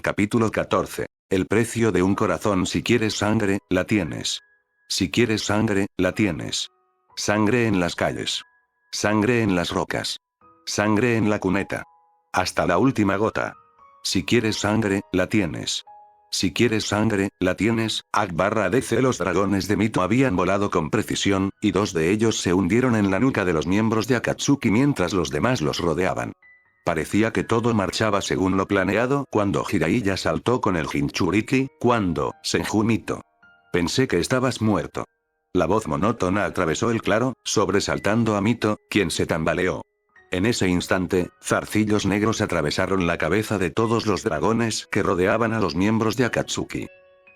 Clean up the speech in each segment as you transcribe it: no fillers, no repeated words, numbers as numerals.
Capítulo 14. El precio de un corazón. Si quieres sangre, la tienes. Si quieres sangre, la tienes. Sangre en las calles. Sangre en las rocas. Sangre en la cuneta. Hasta la última gota. Si quieres sangre, la tienes. Si quieres sangre, la tienes. /DC. Los dragones de Mito habían volado con precisión, y dos de ellos se hundieron en la nuca de los miembros de Akatsuki mientras los demás los rodeaban. Parecía que todo marchaba según lo planeado cuando Jiraiya saltó con el Jinchuriki, cuando, Senju Mito. Pensé que estabas muerto. La voz monótona atravesó el claro, sobresaltando a Mito, quien se tambaleó. En ese instante, zarcillos negros atravesaron la cabeza de todos los dragones que rodeaban a los miembros de Akatsuki.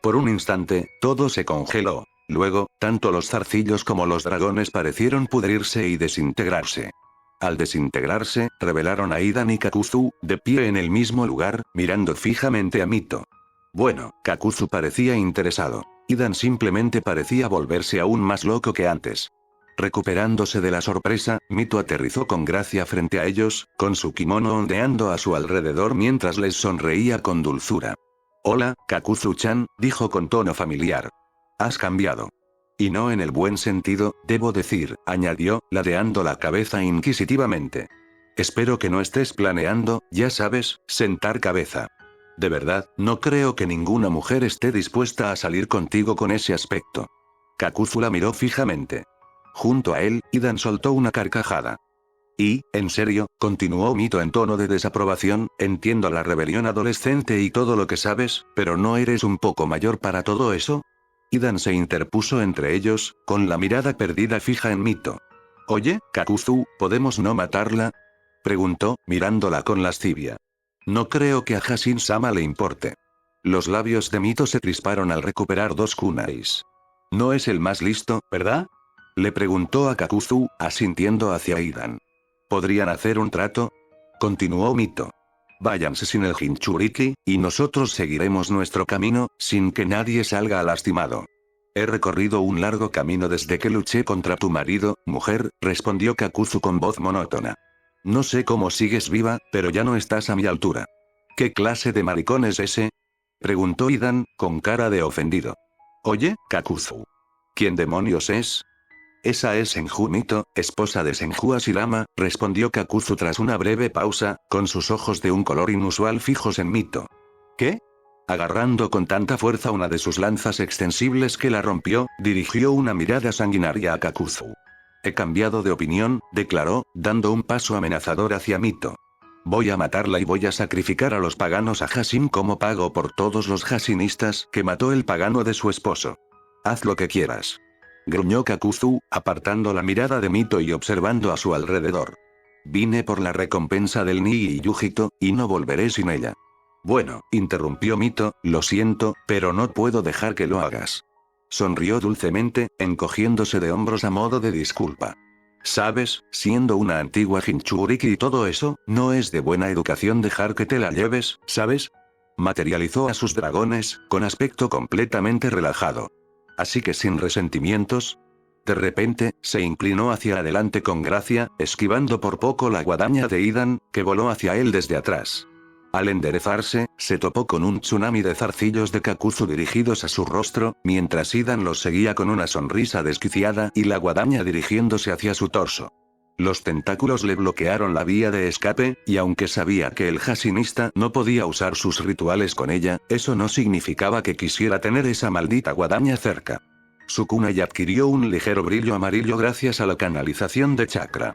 Por un instante, todo se congeló. Luego, tanto los zarcillos como los dragones parecieron pudrirse y desintegrarse. Al desintegrarse, revelaron a Hidan y Kakuzu, de pie en el mismo lugar, mirando fijamente a Mito. Bueno, Kakuzu parecía interesado. Hidan simplemente parecía volverse aún más loco que antes. Recuperándose de la sorpresa, Mito aterrizó con gracia frente a ellos, con su kimono ondeando a su alrededor mientras les sonreía con dulzura. «Hola, Kakuzu-chan», dijo con tono familiar. «Has cambiado». «Y no en el buen sentido, debo decir», añadió, ladeando la cabeza inquisitivamente. «Espero que no estés planeando, ya sabes, sentar cabeza. De verdad, no creo que ninguna mujer esté dispuesta a salir contigo con ese aspecto». Kakuzu la miró fijamente. Junto a él, Hidan soltó una carcajada. «Y, en serio», continuó Mito en tono de desaprobación, «entiendo la rebelión adolescente y todo lo que sabes, pero ¿no eres un poco mayor para todo eso?». Hidan se interpuso entre ellos, con la mirada perdida fija en Mito. «Oye, Kakuzu, ¿podemos no matarla?», preguntó, mirándola con lascivia. «No creo que a Hashin-sama le importe». Los labios de Mito se crisparon al recuperar dos kunais. «No es el más listo, ¿verdad?», le preguntó a Kakuzu, asintiendo hacia Hidan. «¿Podrían hacer un trato?», continuó Mito. «Váyanse sin el Jinchuriki, y nosotros seguiremos nuestro camino, sin que nadie salga lastimado». «He recorrido un largo camino desde que luché contra tu marido, mujer», respondió Kakuzu con voz monótona. «No sé cómo sigues viva, pero ya no estás a mi altura». «¿Qué clase de maricón es ese?», preguntó Hidan, con cara de ofendido. «Oye, Kakuzu. ¿Quién demonios es?». «Esa es Senju Mito, esposa de Senju Hashirama», respondió Kakuzu tras una breve pausa, con sus ojos de un color inusual fijos en Mito. «¿Qué?». Agarrando con tanta fuerza una de sus lanzas extensibles que la rompió, dirigió una mirada sanguinaria a Kakuzu. «He cambiado de opinión», declaró, dando un paso amenazador hacia Mito. «Voy a matarla y voy a sacrificar a los paganos a Hashin como pago por todos los Hashinistas que mató el pagano de su esposo». «Haz lo que quieras», gruñó Kakuzu, apartando la mirada de Mito y observando a su alrededor. «Vine por la recompensa del Nii y Yujito, y no volveré sin ella». «Bueno», interrumpió Mito, «lo siento, pero no puedo dejar que lo hagas». Sonrió dulcemente, encogiéndose de hombros a modo de disculpa. «Sabes, siendo una antigua Jinchuriki y todo eso, no es de buena educación dejar que te la lleves, ¿sabes?». Materializó a sus dragones, con aspecto completamente relajado. «Así que sin resentimientos». De repente, se inclinó hacia adelante con gracia, esquivando por poco la guadaña de Hidan, que voló hacia él desde atrás. Al enderezarse, se topó con un tsunami de zarcillos de Kakuzu dirigidos a su rostro, mientras Hidan los seguía con una sonrisa desquiciada y la guadaña dirigiéndose hacia su torso. Los tentáculos le bloquearon la vía de escape, y aunque sabía que el Hashinista no podía usar sus rituales con ella, eso no significaba que quisiera tener esa maldita guadaña cerca. Su kunai adquirió un ligero brillo amarillo gracias a la canalización de chakra.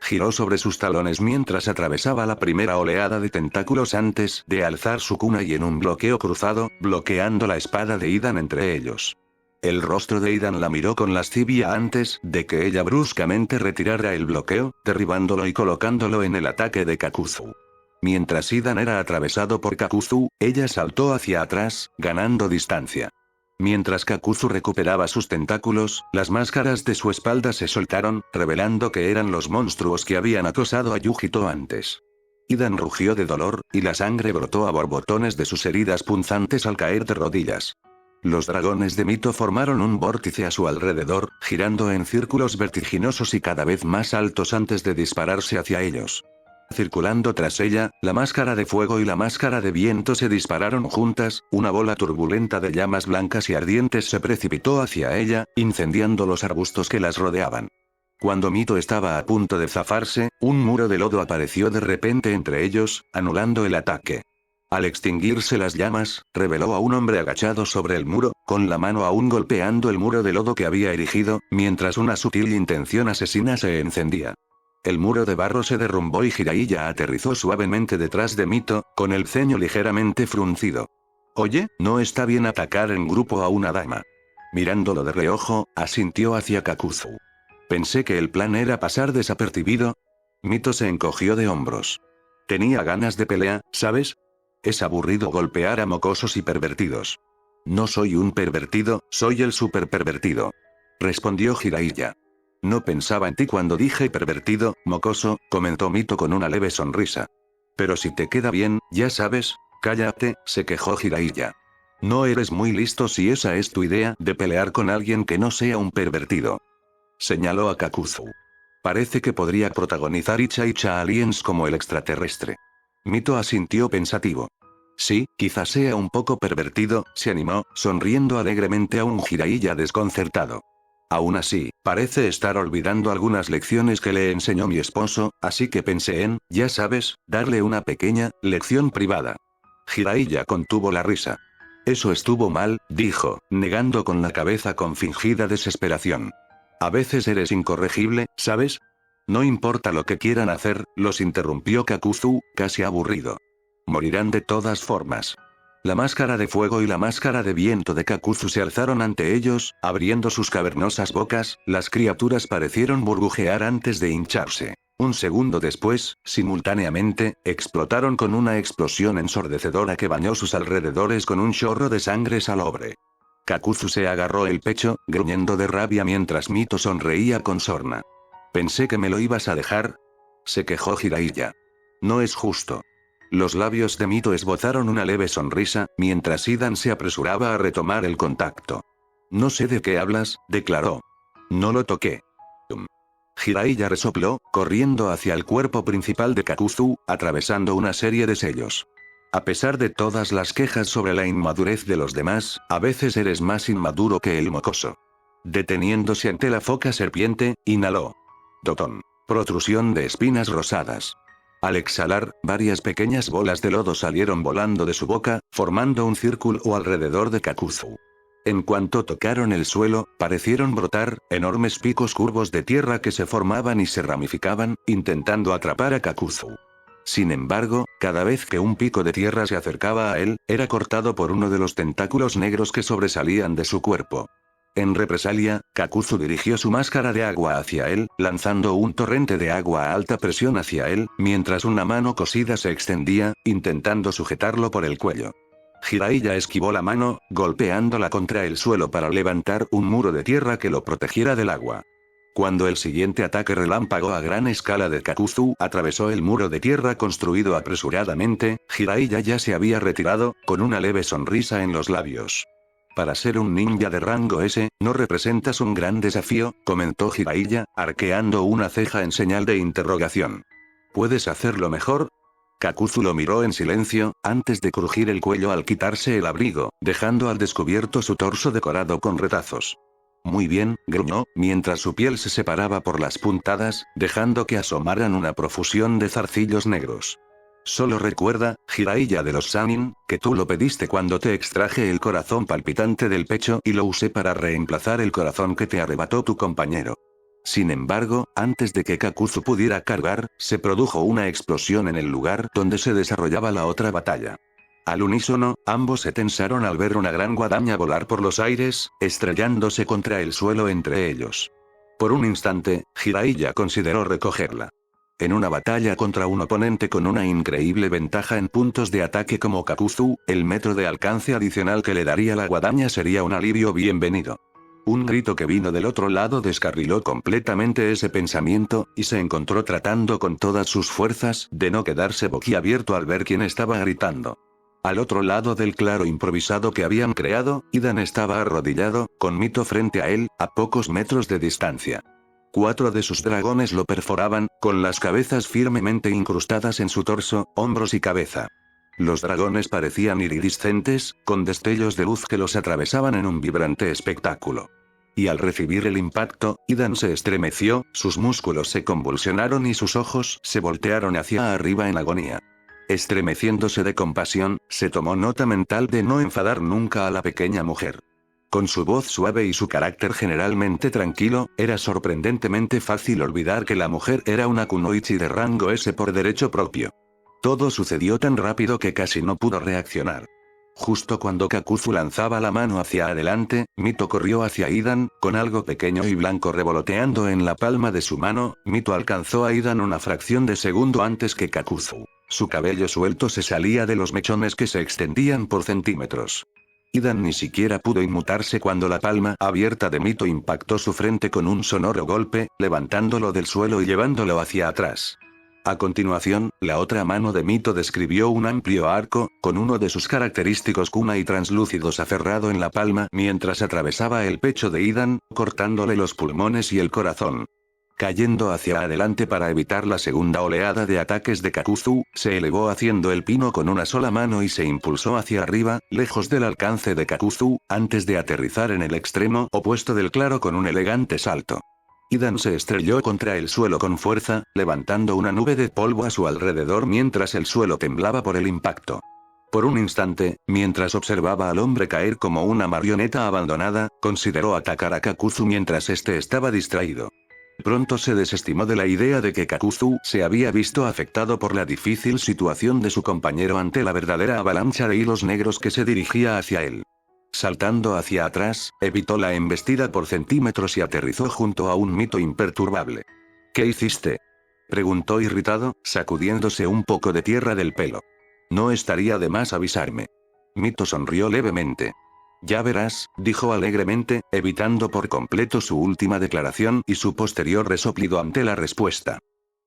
Giró sobre sus talones mientras atravesaba la primera oleada de tentáculos antes de alzar su kunai en un bloqueo cruzado, bloqueando la espada de Hidan entre ellos. El rostro de Hidan la miró con lascivia antes de que ella bruscamente retirara el bloqueo, derribándolo y colocándolo en el ataque de Kakuzu. Mientras Hidan era atravesado por Kakuzu, ella saltó hacia atrás, ganando distancia. Mientras Kakuzu recuperaba sus tentáculos, las máscaras de su espalda se soltaron, revelando que eran los monstruos que habían acosado a Yujito antes. Hidan rugió de dolor, y la sangre brotó a borbotones de sus heridas punzantes al caer de rodillas. Los dragones de Mito formaron un vórtice a su alrededor, girando en círculos vertiginosos y cada vez más altos antes de dispararse hacia ellos. Circulando tras ella, la máscara de fuego y la máscara de viento se dispararon juntas, una bola turbulenta de llamas blancas y ardientes se precipitó hacia ella, incendiando los arbustos que las rodeaban. Cuando Mito estaba a punto de zafarse, un muro de lodo apareció de repente entre ellos, anulando el ataque. Al extinguirse las llamas, reveló a un hombre agachado sobre el muro, con la mano aún golpeando el muro de lodo que había erigido, mientras una sutil intención asesina se encendía. El muro de barro se derrumbó y Jiraiya aterrizó suavemente detrás de Mito, con el ceño ligeramente fruncido. Oye, no está bien atacar en grupo a una dama. Mirándolo de reojo, asintió hacia Kakuzu. Pensé que el plan era pasar desapercibido. Mito se encogió de hombros. Tenía ganas de pelea, ¿sabes? Es aburrido golpear a mocosos y pervertidos. No soy un pervertido, soy el super pervertido. Respondió Jiraiya. No pensaba en ti cuando dije pervertido, mocoso, comentó Mito con una leve sonrisa. Pero si te queda bien, ya sabes, cállate, se quejó Jiraiya. No eres muy listo si esa es tu idea de pelear con alguien que no sea un pervertido. Señaló a Kakuzu. Parece que podría protagonizar Icha Icha Aliens como el extraterrestre. Mito asintió pensativo. Sí, quizás sea un poco pervertido, se animó, sonriendo alegremente a un Jiraiya desconcertado. Aún así, parece estar olvidando algunas lecciones que le enseñó mi esposo, así que pensé en, ya sabes, darle una pequeña lección privada. Jiraiya contuvo la risa. Eso estuvo mal, dijo, negando con la cabeza con fingida desesperación. A veces eres incorregible, ¿sabes? No importa lo que quieran hacer, los interrumpió Kakuzu, casi aburrido. Morirán de todas formas. La máscara de fuego y la máscara de viento de Kakuzu se alzaron ante ellos, abriendo sus cavernosas bocas, las criaturas parecieron burbujear antes de hincharse. Un segundo después, simultáneamente, explotaron con una explosión ensordecedora que bañó sus alrededores con un chorro de sangre salobre. Kakuzu se agarró el pecho, gruñendo de rabia mientras Mito sonreía con sorna. Pensé que me lo ibas a dejar. Se quejó Jiraiya. No es justo. Los labios de Mito esbozaron una leve sonrisa, mientras Idan se apresuraba a retomar el contacto. No sé de qué hablas, declaró. No lo toqué. Jiraiya resopló, corriendo hacia el cuerpo principal de Kakuzu, atravesando una serie de sellos. A pesar de todas las quejas sobre la inmadurez de los demás, a veces eres más inmaduro que el mocoso. Deteniéndose ante la foca serpiente, inhaló. Dotón. Protrusión de espinas rosadas. Al exhalar, varias pequeñas bolas de lodo salieron volando de su boca, formando un círculo alrededor de Kakuzu. En cuanto tocaron el suelo, parecieron brotar, enormes picos curvos de tierra que se formaban y se ramificaban, intentando atrapar a Kakuzu. Sin embargo, cada vez que un pico de tierra se acercaba a él, era cortado por uno de los tentáculos negros que sobresalían de su cuerpo. En represalia, Kakuzu dirigió su máscara de agua hacia él, lanzando un torrente de agua a alta presión hacia él, mientras una mano cosida se extendía, intentando sujetarlo por el cuello. Jiraiya esquivó la mano, golpeándola contra el suelo para levantar un muro de tierra que lo protegiera del agua. Cuando el siguiente ataque relámpago a gran escala de Kakuzu atravesó el muro de tierra construido apresuradamente, Jiraiya ya se había retirado, con una leve sonrisa en los labios. Para ser un ninja de rango S, no representas un gran desafío, comentó Jiraiya, arqueando una ceja en señal de interrogación. ¿Puedes hacerlo mejor? Kakuzu lo miró en silencio, antes de crujir el cuello al quitarse el abrigo, dejando al descubierto su torso decorado con retazos. Muy bien, gruñó, mientras su piel se separaba por las puntadas, dejando que asomaran una profusión de zarcillos negros. Solo recuerda, Jiraiya de los Sannin, que tú lo pediste cuando te extraje el corazón palpitante del pecho y lo usé para reemplazar el corazón que te arrebató tu compañero. Sin embargo, antes de que Kakuzu pudiera cargar, se produjo una explosión en el lugar donde se desarrollaba la otra batalla. Al unísono, ambos se tensaron al ver una gran guadaña volar por los aires, estrellándose contra el suelo entre ellos. Por un instante, Jiraiya consideró recogerla. En una batalla contra un oponente con una increíble ventaja en puntos de ataque como Kakuzu, el metro de alcance adicional que le daría la guadaña sería un alivio bienvenido. Un grito que vino del otro lado descarriló completamente ese pensamiento, y se encontró tratando con todas sus fuerzas de no quedarse boquiabierto al ver quién estaba gritando. Al otro lado del claro improvisado que habían creado, Idan estaba arrodillado, con Mito frente a él, a pocos metros de distancia. 4 de sus dragones lo perforaban, con las cabezas firmemente incrustadas en su torso, hombros y cabeza. Los dragones parecían iridiscentes, con destellos de luz que los atravesaban en un vibrante espectáculo. Y al recibir el impacto, Idan se estremeció, sus músculos se convulsionaron y sus ojos se voltearon hacia arriba en agonía. Estremeciéndose de compasión, se tomó nota mental de no enfadar nunca a la pequeña mujer. Con su voz suave y su carácter generalmente tranquilo, era sorprendentemente fácil olvidar que la mujer era una kunoichi de rango S por derecho propio. Todo sucedió tan rápido que casi no pudo reaccionar. Justo cuando Kakuzu lanzaba la mano hacia adelante, Mito corrió hacia Idan, con algo pequeño y blanco revoloteando en la palma de su mano. Mito alcanzó a Idan una fracción de segundo antes que Kakuzu. Su cabello suelto se salía de los mechones que se extendían por centímetros. Idan ni siquiera pudo inmutarse cuando la palma abierta de Mito impactó su frente con un sonoro golpe, levantándolo del suelo y llevándolo hacia atrás. A continuación, la otra mano de Mito describió un amplio arco, con uno de sus característicos kunai translúcidos aferrado en la palma mientras atravesaba el pecho de Idan, cortándole los pulmones y el corazón. Cayendo hacia adelante para evitar la segunda oleada de ataques de Kakuzu, se elevó haciendo el pino con una sola mano y se impulsó hacia arriba, lejos del alcance de Kakuzu, antes de aterrizar en el extremo opuesto del claro con un elegante salto. Idan se estrelló contra el suelo con fuerza, levantando una nube de polvo a su alrededor mientras el suelo temblaba por el impacto. Por un instante, mientras observaba al hombre caer como una marioneta abandonada, consideró atacar a Kakuzu mientras este estaba distraído. Pronto se desestimó de la idea de que Kakuzu se había visto afectado por la difícil situación de su compañero ante la verdadera avalancha de hilos negros que se dirigía hacia él. Saltando hacia atrás, evitó la embestida por centímetros y aterrizó junto a un Mito imperturbable. ¿Qué hiciste?, preguntó irritado, sacudiéndose un poco de tierra del pelo. No estaría de más avisarme. Mito sonrió levemente. Ya verás, dijo alegremente, evitando por completo su última declaración y su posterior resoplido ante la respuesta.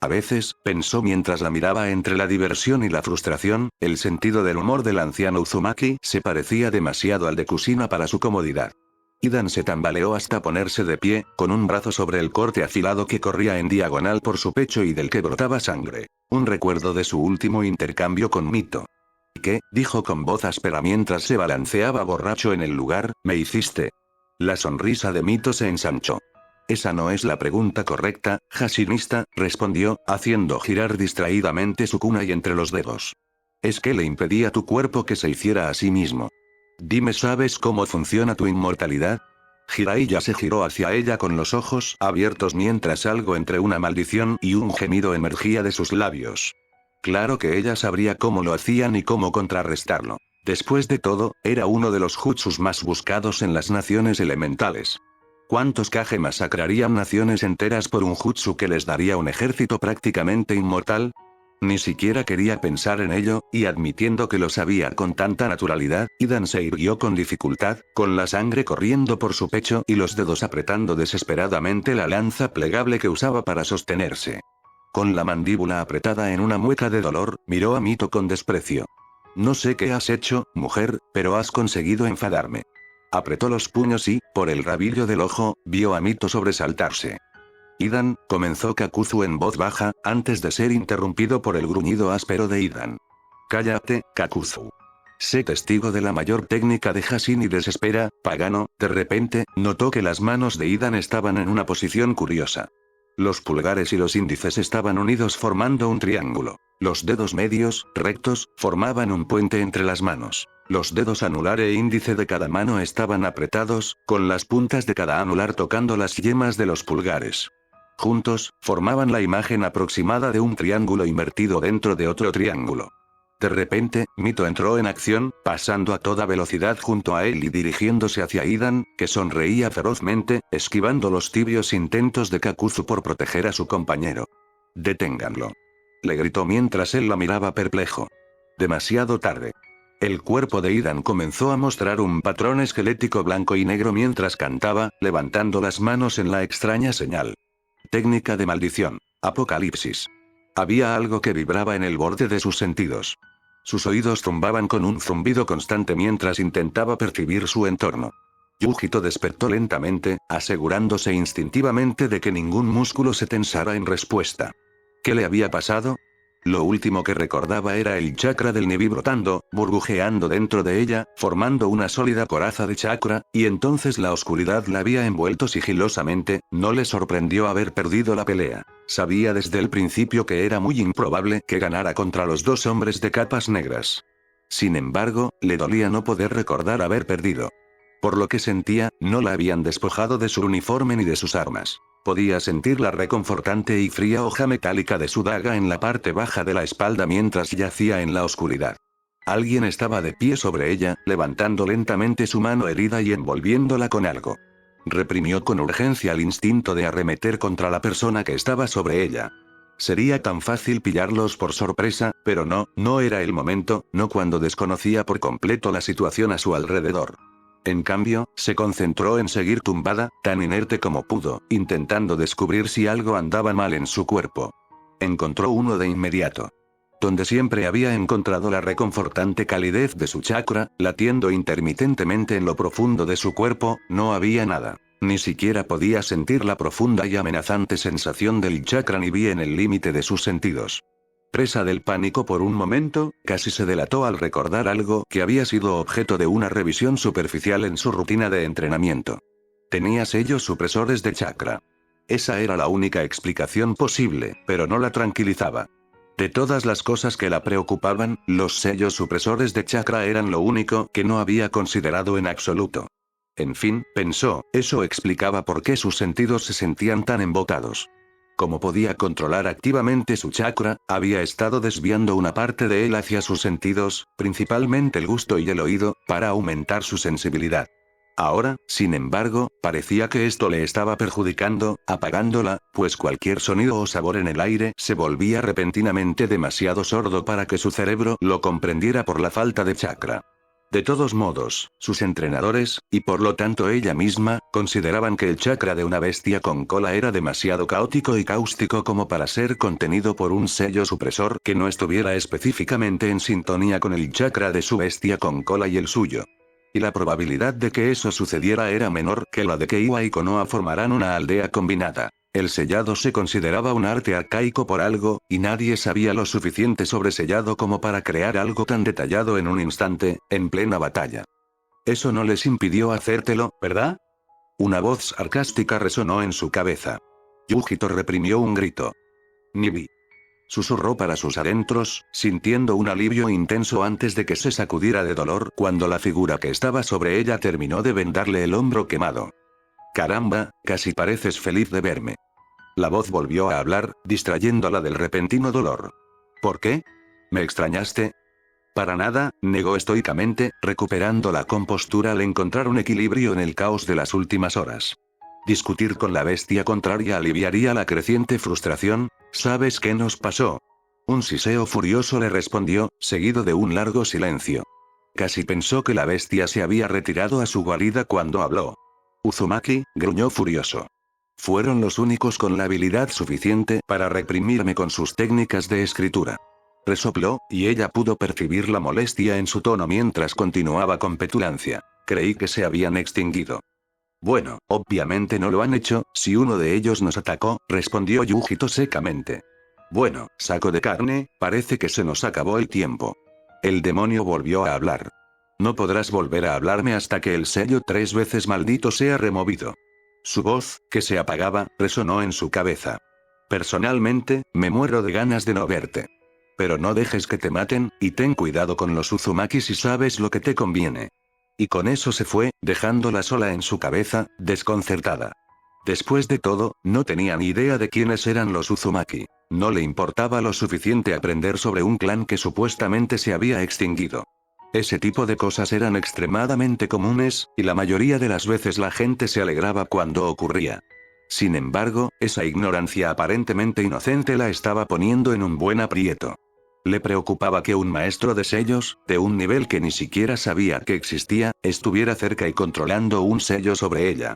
A veces, pensó mientras la miraba entre la diversión y la frustración, el sentido del humor del anciano Uzumaki se parecía demasiado al de Kushina para su comodidad. Idan se tambaleó hasta ponerse de pie, con un brazo sobre el corte afilado que corría en diagonal por su pecho y del que brotaba sangre. Un recuerdo de su último intercambio con Mito. ¿Qué?, dijo con voz áspera mientras se balanceaba borracho en el lugar, ¿me hiciste? La sonrisa de Mito se ensanchó. Esa no es la pregunta correcta, Hashinista, respondió, haciendo girar distraídamente su kunai entre los dedos. Es que le impedía a tu cuerpo que se hiciera a sí mismo. Dime, ¿sabes cómo funciona tu inmortalidad? Jiraiya se giró hacia ella con los ojos abiertos mientras algo entre una maldición y un gemido emergía de sus labios. Claro que ella sabría cómo lo hacían y cómo contrarrestarlo. Después de todo, era uno de los jutsus más buscados en las naciones elementales. ¿Cuántos Kage masacrarían naciones enteras por un jutsu que les daría un ejército prácticamente inmortal? Ni siquiera quería pensar en ello, y admitiendo que lo sabía con tanta naturalidad, Idan se irguió con dificultad, con la sangre corriendo por su pecho y los dedos apretando desesperadamente la lanza plegable que usaba para sostenerse. Con la mandíbula apretada en una mueca de dolor, miró a Mito con desprecio. No sé qué has hecho, mujer, pero has conseguido enfadarme. Apretó los puños y, por el rabillo del ojo, vio a Mito sobresaltarse. Idan, comenzó Kakuzu en voz baja, antes de ser interrumpido por el gruñido áspero de Idan. Cállate, Kakuzu. Sé testigo de la mayor técnica de Hashin y desespera, pagano. De repente, notó que las manos de Idan estaban en una posición curiosa. Los pulgares y los índices estaban unidos formando un triángulo. Los dedos medios, rectos, formaban un puente entre las manos. Los dedos anular e índice de cada mano estaban apretados, con las puntas de cada anular tocando las yemas de los pulgares. Juntos, formaban la imagen aproximada de un triángulo invertido dentro de otro triángulo. De repente, Mito entró en acción, pasando a toda velocidad junto a él y dirigiéndose hacia Idan, que sonreía ferozmente, esquivando los tibios intentos de Kakuzu por proteger a su compañero. «Deténganlo», le gritó mientras él la miraba perplejo. Demasiado tarde. El cuerpo de Idan comenzó a mostrar un patrón esquelético blanco y negro mientras cantaba, levantando las manos en la extraña señal. Técnica de maldición. Apocalipsis. Había algo que vibraba en el borde de sus sentidos. Sus oídos zumbaban con un zumbido constante mientras intentaba percibir su entorno. Yujito despertó lentamente, asegurándose instintivamente de que ningún músculo se tensara en respuesta. ¿Qué le había pasado? Lo último que recordaba era el chakra del Nibi brotando, burbujeando dentro de ella, formando una sólida coraza de chakra, y entonces la oscuridad la había envuelto sigilosamente. No le sorprendió haber perdido la pelea. Sabía desde el principio que era muy improbable que ganara contra los dos hombres de capas negras. Sin embargo, le dolía no poder recordar haber perdido. Por lo que sentía, no la habían despojado de su uniforme ni de sus armas. Podía sentir la reconfortante y fría hoja metálica de su daga en la parte baja de la espalda mientras yacía en la oscuridad. Alguien estaba de pie sobre ella, levantando lentamente su mano herida y envolviéndola con algo. Reprimió con urgencia el instinto de arremeter contra la persona que estaba sobre ella. Sería tan fácil pillarlos por sorpresa, pero no era el momento, no cuando desconocía por completo la situación a su alrededor. En cambio, se concentró en seguir tumbada, tan inerte como pudo, intentando descubrir si algo andaba mal en su cuerpo. Encontró uno de inmediato. Donde siempre había encontrado la reconfortante calidez de su chakra, latiendo intermitentemente en lo profundo de su cuerpo, no había nada. Ni siquiera podía sentir la profunda y amenazante sensación del chakra Nibi en el límite de sus sentidos. Presa del pánico por un momento, casi se delató al recordar algo que había sido objeto de una revisión superficial en su rutina de entrenamiento. Tenía sellos supresores de chakra. Esa era la única explicación posible, pero no la tranquilizaba. De todas las cosas que la preocupaban, los sellos supresores de chakra eran lo único que no había considerado en absoluto. En fin, pensó, eso explicaba por qué sus sentidos se sentían tan embotados. Como podía controlar activamente su chakra, había estado desviando una parte de él hacia sus sentidos, principalmente el gusto y el oído, para aumentar su sensibilidad. Ahora, sin embargo, parecía que esto le estaba perjudicando, apagándola, pues cualquier sonido o sabor en el aire se volvía repentinamente demasiado sordo para que su cerebro lo comprendiera por la falta de chakra. De todos modos, sus entrenadores, y por lo tanto ella misma, consideraban que el chakra de una bestia con cola era demasiado caótico y cáustico como para ser contenido por un sello supresor que no estuviera específicamente en sintonía con el chakra de su bestia con cola y el suyo. Y la probabilidad de que eso sucediera era menor que la de que Iwa y Konoha formaran una aldea combinada. El sellado se consideraba un arte arcaico por algo, y nadie sabía lo suficiente sobre sellado como para crear algo tan detallado en un instante, en plena batalla. Eso no les impidió hacértelo, ¿verdad? Una voz sarcástica resonó en su cabeza. Yujito reprimió un grito. Nibi. Susurró para sus adentros, sintiendo un alivio intenso antes de que se sacudiera de dolor cuando la figura que estaba sobre ella terminó de vendarle el hombro quemado. Caramba, casi pareces feliz de verme. La voz volvió a hablar, distrayéndola del repentino dolor. ¿Por qué? ¿Me extrañaste? Para nada, negó estoicamente, recuperando la compostura al encontrar un equilibrio en el caos de las últimas horas. Discutir con la bestia contraria aliviaría la creciente frustración. ¿Sabes qué nos pasó? Un siseo furioso le respondió, seguido de un largo silencio. Casi pensó que la bestia se había retirado a su guarida cuando habló. Uzumaki, gruñó furioso. Fueron los únicos con la habilidad suficiente para reprimirme con sus técnicas de escritura. Resopló, y ella pudo percibir la molestia en su tono mientras continuaba con petulancia. Creí que se habían extinguido. Bueno, obviamente no lo han hecho, si uno de ellos nos atacó, respondió Yujito secamente. Bueno, saco de carne, parece que se nos acabó el tiempo. El demonio volvió a hablar. No podrás volver a hablarme hasta que el sello 3 veces maldito sea removido. Su voz, que se apagaba, resonó en su cabeza. Personalmente, me muero de ganas de no verte. Pero no dejes que te maten, y ten cuidado con los Uzumaki si sabes lo que te conviene. Y con eso se fue, dejándola sola en su cabeza, desconcertada. Después de todo, no tenía ni idea de quiénes eran los Uzumaki. No le importaba lo suficiente aprender sobre un clan que supuestamente se había extinguido. Ese tipo de cosas eran extremadamente comunes, y la mayoría de las veces la gente se alegraba cuando ocurría. Sin embargo, esa ignorancia aparentemente inocente la estaba poniendo en un buen aprieto. Le preocupaba que un maestro de sellos, de un nivel que ni siquiera sabía que existía, estuviera cerca y controlando un sello sobre ella.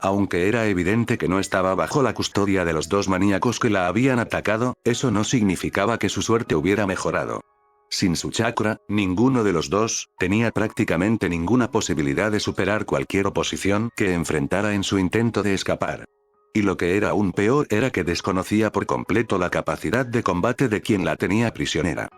Aunque era evidente que no estaba bajo la custodia de los dos maníacos que la habían atacado, eso no significaba que su suerte hubiera mejorado. Sin su chakra, ninguno de los dos tenía prácticamente ninguna posibilidad de superar cualquier oposición que enfrentara en su intento de escapar. Y lo que era aún peor era que desconocía por completo la capacidad de combate de quien la tenía prisionera.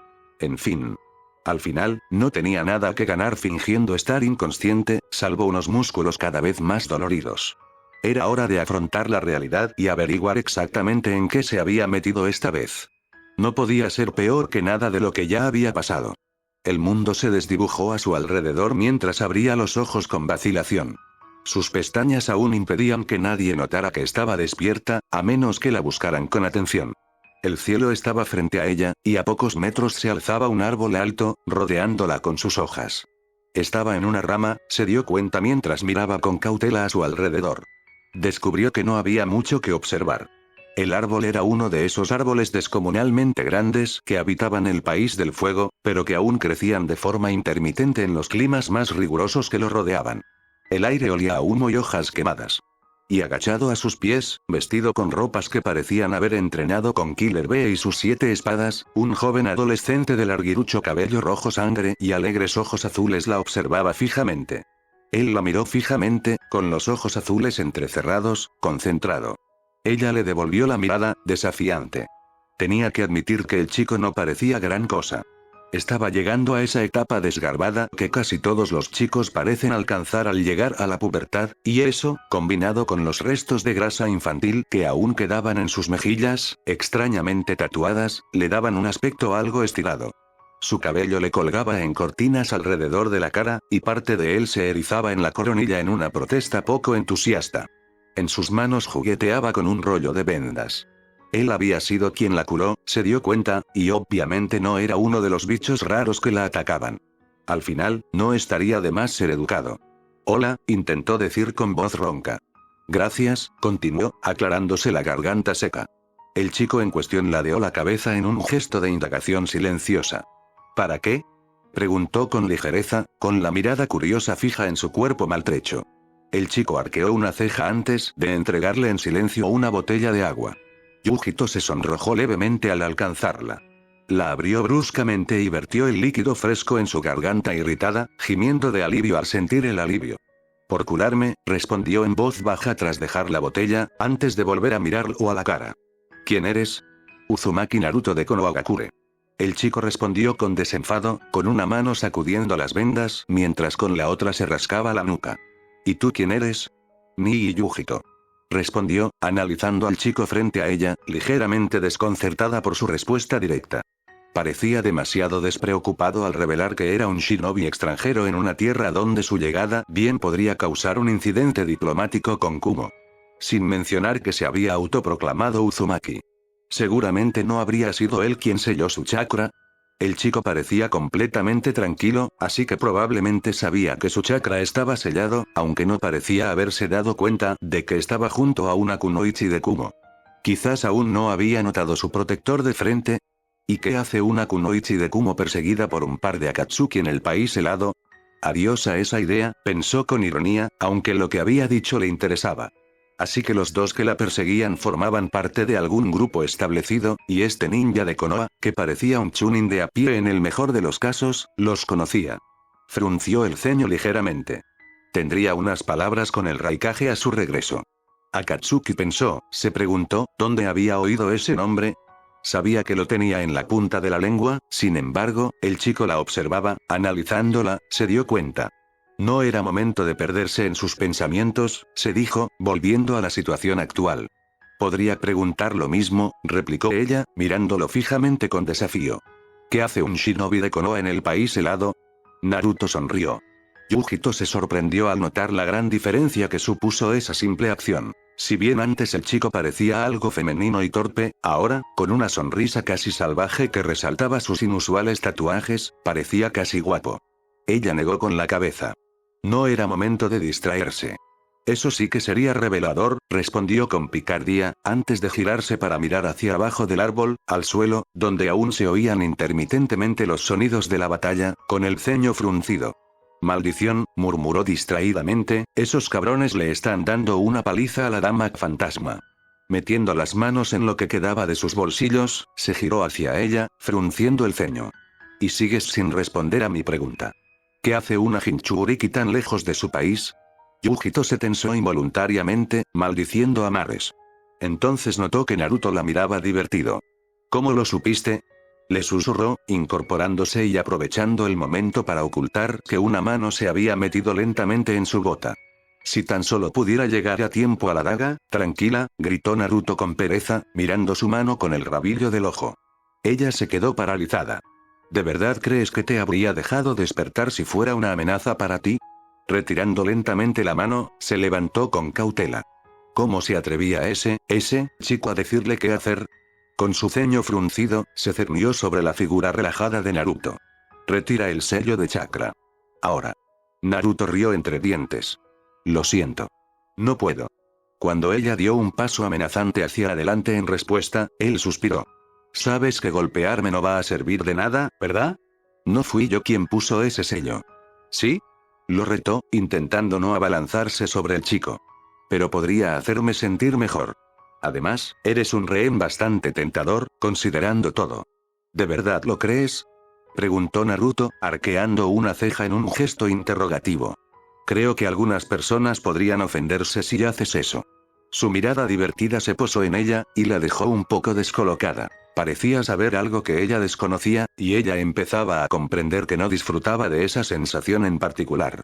En fin. Al final, no tenía nada que ganar fingiendo estar inconsciente, salvo unos músculos cada vez más doloridos. Era hora de afrontar la realidad y averiguar exactamente en qué se había metido esta vez. No podía ser peor que nada de lo que ya había pasado. El mundo se desdibujó a su alrededor mientras abría los ojos con vacilación. Sus pestañas aún impedían que nadie notara que estaba despierta, a menos que la buscaran con atención. El cielo estaba frente a ella, y a pocos metros se alzaba un árbol alto, rodeándola con sus hojas. Estaba en una rama, se dio cuenta mientras miraba con cautela a su alrededor. Descubrió que no había mucho que observar. El árbol era uno de esos árboles descomunalmente grandes que habitaban el país del fuego, pero que aún crecían de forma intermitente en los climas más rigurosos que lo rodeaban. El aire olía a humo y hojas quemadas. Y agachado a sus pies, vestido con ropas que parecían haber entrenado con Killer Bee y sus 7 espadas, un joven adolescente de larguirucho cabello rojo sangre y alegres ojos azules la observaba fijamente. Él la miró fijamente, con los ojos azules entrecerrados, concentrado. Ella le devolvió la mirada, desafiante. Tenía que admitir que el chico no parecía gran cosa. Estaba llegando a esa etapa desgarbada que casi todos los chicos parecen alcanzar al llegar a la pubertad, y eso, combinado con los restos de grasa infantil que aún quedaban en sus mejillas, extrañamente tatuadas, le daban un aspecto algo estirado. Su cabello le colgaba en cortinas alrededor de la cara, y parte de él se erizaba en la coronilla en una protesta poco entusiasta. En sus manos jugueteaba con un rollo de vendas. Él había sido quien la curó, se dio cuenta, y obviamente no era uno de los bichos raros que la atacaban. Al final, no estaría de más ser educado. Hola, intentó decir con voz ronca. Gracias, continuó, aclarándose la garganta seca. El chico en cuestión ladeó la cabeza en un gesto de indagación silenciosa. ¿Para qué? Preguntó con ligereza, con la mirada curiosa fija en su cuerpo maltrecho. El chico arqueó una ceja antes de entregarle en silencio una botella de agua. Yujito se sonrojó levemente al alcanzarla. La abrió bruscamente y vertió el líquido fresco en su garganta irritada, gimiendo de alivio al sentir el alivio. Por curarme, respondió en voz baja tras dejar la botella, antes de volver a mirarlo a la cara. ¿Quién eres? Uzumaki Naruto de Konohagakure. El chico respondió con desenfado, con una mano sacudiendo las vendas, mientras con la otra se rascaba la nuca. ¿Y tú quién eres? Nii Yujito. Respondió, analizando al chico frente a ella, ligeramente desconcertada por su respuesta directa. Parecía demasiado despreocupado al revelar que era un shinobi extranjero en una tierra donde su llegada bien podría causar un incidente diplomático con Kumo. Sin mencionar que se había autoproclamado Uzumaki. Seguramente no habría sido él quien selló su chakra. El chico parecía completamente tranquilo, así que probablemente sabía que su chakra estaba sellado, aunque no parecía haberse dado cuenta de que estaba junto a una kunoichi de Kumo. Quizás aún no había notado su protector de frente. ¿Y qué hace una kunoichi de Kumo perseguida por un par de Akatsuki en el país helado? Adiós a esa idea, pensó con ironía, aunque lo que había dicho le interesaba. Así que los dos que la perseguían formaban parte de algún grupo establecido, y este ninja de Konoha, que parecía un chunin de a pie en el mejor de los casos, los conocía. Frunció el ceño ligeramente. Tendría unas palabras con el Raikage a su regreso. Akatsuki pensó, se preguntó, ¿dónde había oído ese nombre? Sabía que lo tenía en la punta de la lengua, sin embargo, el chico la observaba, analizándola, se dio cuenta. No era momento de perderse en sus pensamientos, se dijo, volviendo a la situación actual. Podría preguntar lo mismo, replicó ella, mirándolo fijamente con desafío. ¿Qué hace un shinobi de Konoha en el país helado? Naruto sonrió. Yujito se sorprendió al notar la gran diferencia que supuso esa simple acción. Si bien antes el chico parecía algo femenino y torpe, ahora, con una sonrisa casi salvaje que resaltaba sus inusuales tatuajes, parecía casi guapo. Ella negó con la cabeza. No era momento de distraerse. Eso sí que sería revelador, respondió con picardía, antes de girarse para mirar hacia abajo del árbol, al suelo, donde aún se oían intermitentemente los sonidos de la batalla, con el ceño fruncido. Maldición, murmuró distraídamente, esos cabrones le están dando una paliza a la dama fantasma. Metiendo las manos en lo que quedaba de sus bolsillos, se giró hacia ella, frunciendo el ceño. Y sigues sin responder a mi pregunta. ¿Qué hace una Jinchuriki tan lejos de su país? Yujito se tensó involuntariamente, maldiciendo a mares. Entonces notó que Naruto la miraba divertido. ¿Cómo lo supiste? Le susurró, incorporándose y aprovechando el momento para ocultar que una mano se había metido lentamente en su bota. Si tan solo pudiera llegar a tiempo a la daga, tranquila, gritó Naruto con pereza, mirando su mano con el rabillo del ojo. Ella se quedó paralizada. ¿De verdad crees que te habría dejado despertar si fuera una amenaza para ti? Retirando lentamente la mano, se levantó con cautela. ¿Cómo se atrevía ese chico a decirle qué hacer? Con su ceño fruncido, se cernió sobre la figura relajada de Naruto. Retira el sello de chakra. Ahora. Naruto rió entre dientes. Lo siento. No puedo. Cuando ella dio un paso amenazante hacia adelante en respuesta, él suspiró. Sabes que golpearme no va a servir de nada, ¿verdad? No fui yo quien puso ese sello. ¿Sí? Lo retó, intentando no abalanzarse sobre el chico. Pero podría hacerme sentir mejor. Además, eres un rehén bastante tentador, considerando todo. ¿De verdad lo crees? Preguntó Naruto, arqueando una ceja en un gesto interrogativo. Creo que algunas personas podrían ofenderse si haces eso. Su mirada divertida se posó en ella, y la dejó un poco descolocada. Parecía saber algo que ella desconocía, y ella empezaba a comprender que no disfrutaba de esa sensación en particular.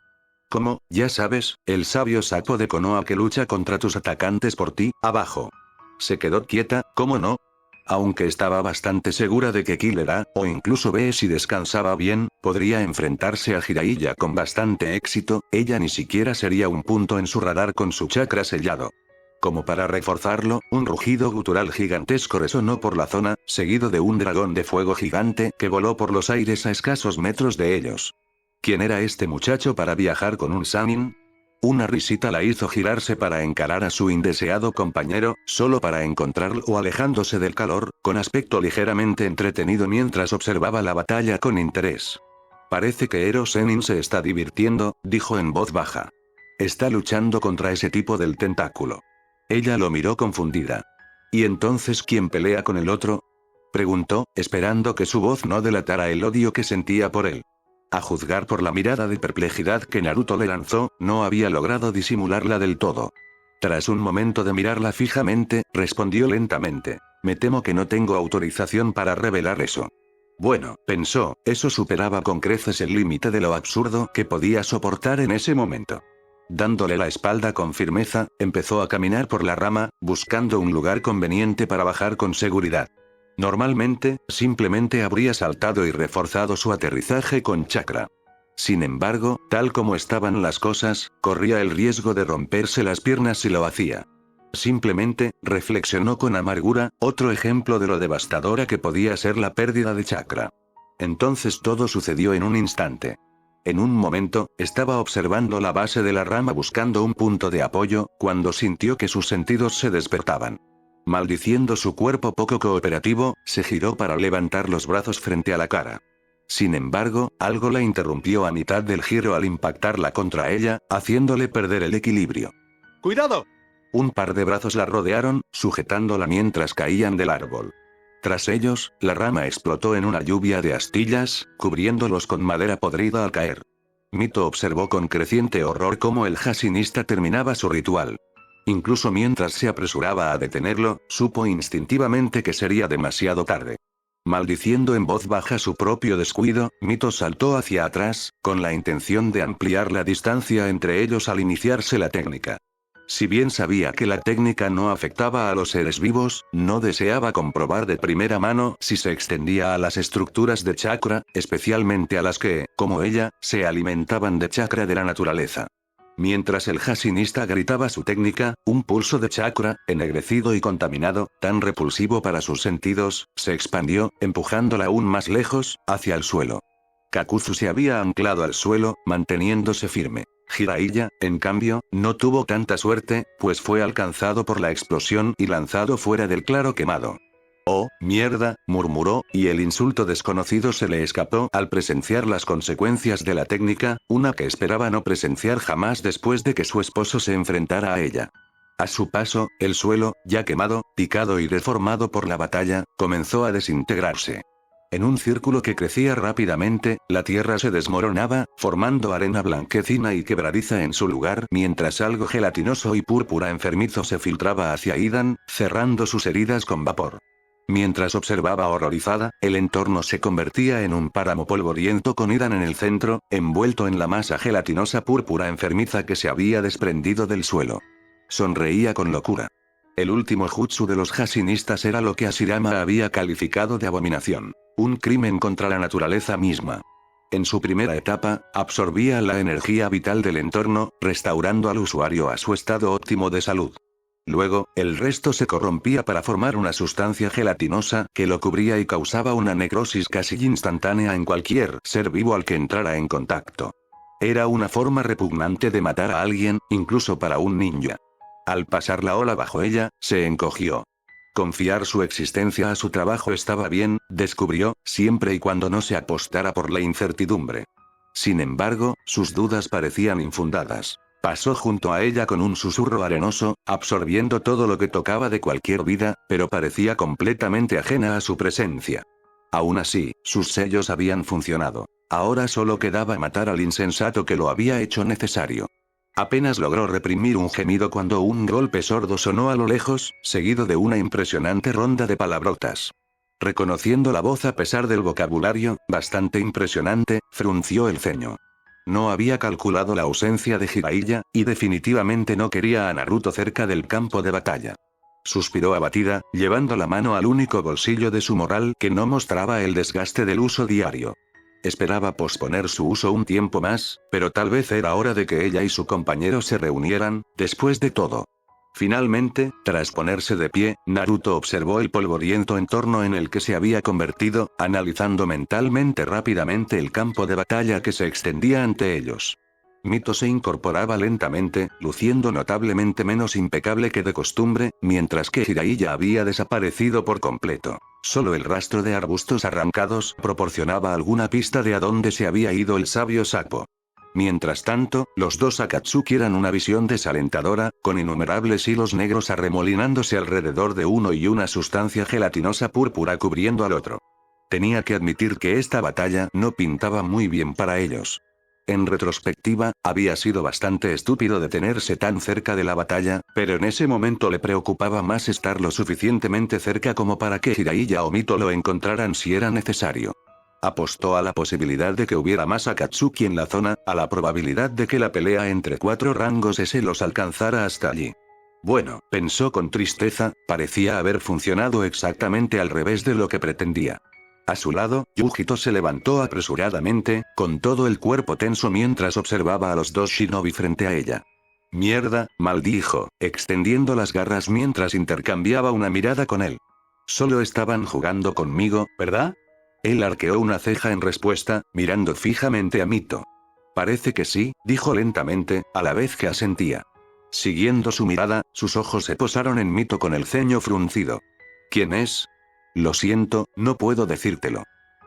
Como, ya sabes, el sabio sapo de Konoha que lucha contra tus atacantes por ti, abajo. Se quedó quieta, ¿cómo no? Aunque estaba bastante segura de que Killer A, o incluso B si descansaba bien, podría enfrentarse a Jiraiya con bastante éxito, ella ni siquiera sería un punto en su radar con su chakra sellado. Como para reforzarlo, un rugido gutural gigantesco resonó por la zona, seguido de un dragón de fuego gigante que voló por los aires a escasos metros de ellos. ¿Quién era este muchacho para viajar con un Sannin? Una risita la hizo girarse para encarar a su indeseado compañero, solo para encontrarlo alejándose del calor, con aspecto ligeramente entretenido mientras observaba la batalla con interés. Parece que Ero Sennin se está divirtiendo, dijo en voz baja. Está luchando contra ese tipo del tentáculo. Ella lo miró confundida. ¿Y entonces quién pelea con el otro? Preguntó, esperando que su voz no delatara el odio que sentía por él. A juzgar por la mirada de perplejidad que Naruto le lanzó, no había logrado disimularla del todo. Tras un momento de mirarla fijamente, respondió lentamente. Me temo que no tengo autorización para revelar eso. Bueno, pensó, eso superaba con creces el límite de lo absurdo que podía soportar en ese momento. Dándole la espalda con firmeza, empezó a caminar por la rama, buscando un lugar conveniente para bajar con seguridad. Normalmente, simplemente habría saltado y reforzado su aterrizaje con chakra. Sin embargo, tal como estaban las cosas, corría el riesgo de romperse las piernas si lo hacía. Simplemente, reflexionó con amargura, otro ejemplo de lo devastadora que podía ser la pérdida de chakra. Entonces todo sucedió en un instante. En un momento, estaba observando la base de la rama buscando un punto de apoyo, cuando sintió que sus sentidos se despertaban. Maldiciendo su cuerpo poco cooperativo, se giró para levantar los brazos frente a la cara. Sin embargo, algo la interrumpió a mitad del giro al impactarla contra ella, haciéndole perder el equilibrio. ¡Cuidado! Un par de brazos la rodearon, sujetándola mientras caían del árbol. Tras ellos, la rama explotó en una lluvia de astillas, cubriéndolos con madera podrida al caer. Mito observó con creciente horror cómo el Jashinista terminaba su ritual. Incluso mientras se apresuraba a detenerlo, supo instintivamente que sería demasiado tarde. Maldiciendo en voz baja su propio descuido, Mito saltó hacia atrás, con la intención de ampliar la distancia entre ellos al iniciarse la técnica. Si bien sabía que la técnica no afectaba a los seres vivos, no deseaba comprobar de primera mano si se extendía a las estructuras de chakra, especialmente a las que, como ella, se alimentaban de chakra de la naturaleza. Mientras el Jashinista gritaba su técnica, un pulso de chakra, ennegrecido y contaminado, tan repulsivo para sus sentidos, se expandió, empujándola aún más lejos, hacia el suelo. Kakuzu se había anclado al suelo, manteniéndose firme. Jiraiya, en cambio, no tuvo tanta suerte, pues fue alcanzado por la explosión y lanzado fuera del claro quemado. «Oh, mierda», murmuró, y el insulto desconocido se le escapó al presenciar las consecuencias de la técnica, una que esperaba no presenciar jamás después de que su esposo se enfrentara a ella. A su paso, el suelo, ya quemado, picado y deformado por la batalla, comenzó a desintegrarse. En un círculo que crecía rápidamente, la tierra se desmoronaba, formando arena blanquecina y quebradiza en su lugar, mientras algo gelatinoso y púrpura enfermizo se filtraba hacia Idan, cerrando sus heridas con vapor. Mientras observaba horrorizada, el entorno se convertía en un páramo polvoriento con Idan en el centro, envuelto en la masa gelatinosa púrpura enfermiza que se había desprendido del suelo. Sonreía con locura. El último jutsu de los Hashinistas era lo que Ashirama había calificado de abominación. Un crimen contra la naturaleza misma. En su primera etapa, absorbía la energía vital del entorno, restaurando al usuario a su estado óptimo de salud. Luego, el resto se corrompía para formar una sustancia gelatinosa que lo cubría y causaba una necrosis casi instantánea en cualquier ser vivo al que entrara en contacto. Era una forma repugnante de matar a alguien, incluso para un ninja. Al pasar la ola bajo ella, se encogió. Confiar su existencia a su trabajo estaba bien, descubrió, siempre y cuando no se apostara por la incertidumbre. Sin embargo, sus dudas parecían infundadas. Pasó junto a ella con un susurro arenoso, absorbiendo todo lo que tocaba de cualquier vida, pero parecía completamente ajena a su presencia. Aún así, sus sellos habían funcionado. Ahora solo quedaba matar al insensato que lo había hecho necesario. Apenas logró reprimir un gemido cuando un golpe sordo sonó a lo lejos, seguido de una impresionante ronda de palabrotas. Reconociendo la voz a pesar del vocabulario, bastante impresionante, frunció el ceño. No había calculado la ausencia de Jiraiya, y definitivamente no quería a Naruto cerca del campo de batalla. Suspiró abatida, llevando la mano al único bolsillo de su morral que no mostraba el desgaste del uso diario. Esperaba posponer su uso un tiempo más, pero tal vez era hora de que ella y su compañero se reunieran, después de todo. Finalmente, tras ponerse de pie, Naruto observó el polvoriento entorno en el que se había convertido, analizando mentalmente rápidamente el campo de batalla que se extendía ante ellos. Mito se incorporaba lentamente, luciendo notablemente menos impecable que de costumbre, mientras que Jiraiya había desaparecido por completo. Solo el rastro de arbustos arrancados proporcionaba alguna pista de a dónde se había ido el sabio sapo. Mientras tanto, los dos Akatsuki eran una visión desalentadora, con innumerables hilos negros arremolinándose alrededor de uno y una sustancia gelatinosa púrpura cubriendo al otro. Tenía que admitir que esta batalla no pintaba muy bien para ellos. En retrospectiva, había sido bastante estúpido detenerse tan cerca de la batalla, pero en ese momento le preocupaba más estar lo suficientemente cerca como para que Jiraiya o Mito lo encontraran si era necesario. Apostó a la posibilidad de que hubiera más Akatsuki en la zona, a la probabilidad de que la pelea entre 4 rangos S los alcanzara hasta allí. Bueno, pensó con tristeza, parecía haber funcionado exactamente al revés de lo que pretendía. A su lado, Yujito se levantó apresuradamente, con todo el cuerpo tenso mientras observaba a los dos shinobi frente a ella. «Mierda», maldijo, extendiendo las garras mientras intercambiaba una mirada con él. «Solo estaban jugando conmigo, ¿verdad?» Él arqueó una ceja en respuesta, mirando fijamente a Mito. «Parece que sí», dijo lentamente, a la vez que asentía. Siguiendo su mirada, sus ojos se posaron en Mito con el ceño fruncido. «¿Quién es?» «Lo siento, no puedo decírtelo»,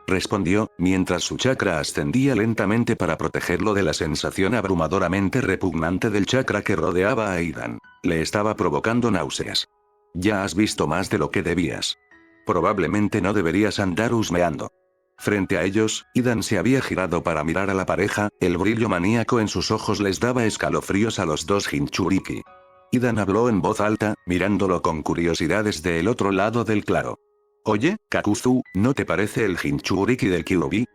respondió, mientras su chakra ascendía lentamente para protegerlo de la sensación abrumadoramente repugnante del chakra que rodeaba a Idan. Le estaba provocando náuseas. «Ya has visto más de lo que debías. Probablemente no deberías andar husmeando». Frente a ellos, Idan se había girado para mirar a la pareja, el brillo maníaco en sus ojos les daba escalofríos a los dos Jinchuriki. Idan habló en voz alta, mirándolo con curiosidad desde el otro lado del claro. «Oye, Kakuzu, ¿no te parece el Jinchuriki del Kyuubi?»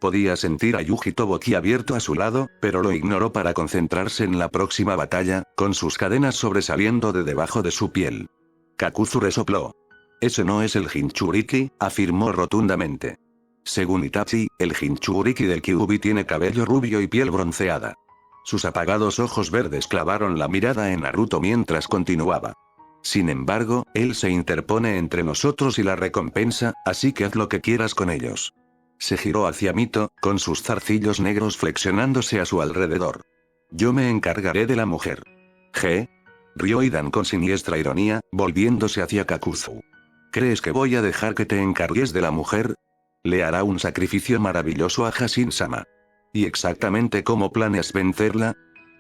Podía sentir a Yujito boquiabierto a su lado, pero lo ignoró para concentrarse en la próxima batalla, con sus cadenas sobresaliendo de debajo de su piel. Kakuzu resopló. «Ese no es el Jinchuriki», afirmó rotundamente. Según Itachi, el Jinchuriki del Kyuubi tiene cabello rubio y piel bronceada. Sus apagados ojos verdes clavaron la mirada en Naruto mientras continuaba. «Sin embargo, él se interpone entre nosotros y la recompensa, así que haz lo que quieras con ellos». Se giró hacia Mito, con sus zarcillos negros flexionándose a su alrededor. «Yo me encargaré de la mujer». «¿Qué?», rió Idan con siniestra ironía, volviéndose hacia Kakuzu. «¿Crees que voy a dejar que te encargues de la mujer? Le hará un sacrificio maravilloso a Hashin-sama». «¿Y exactamente cómo planeas vencerla?»,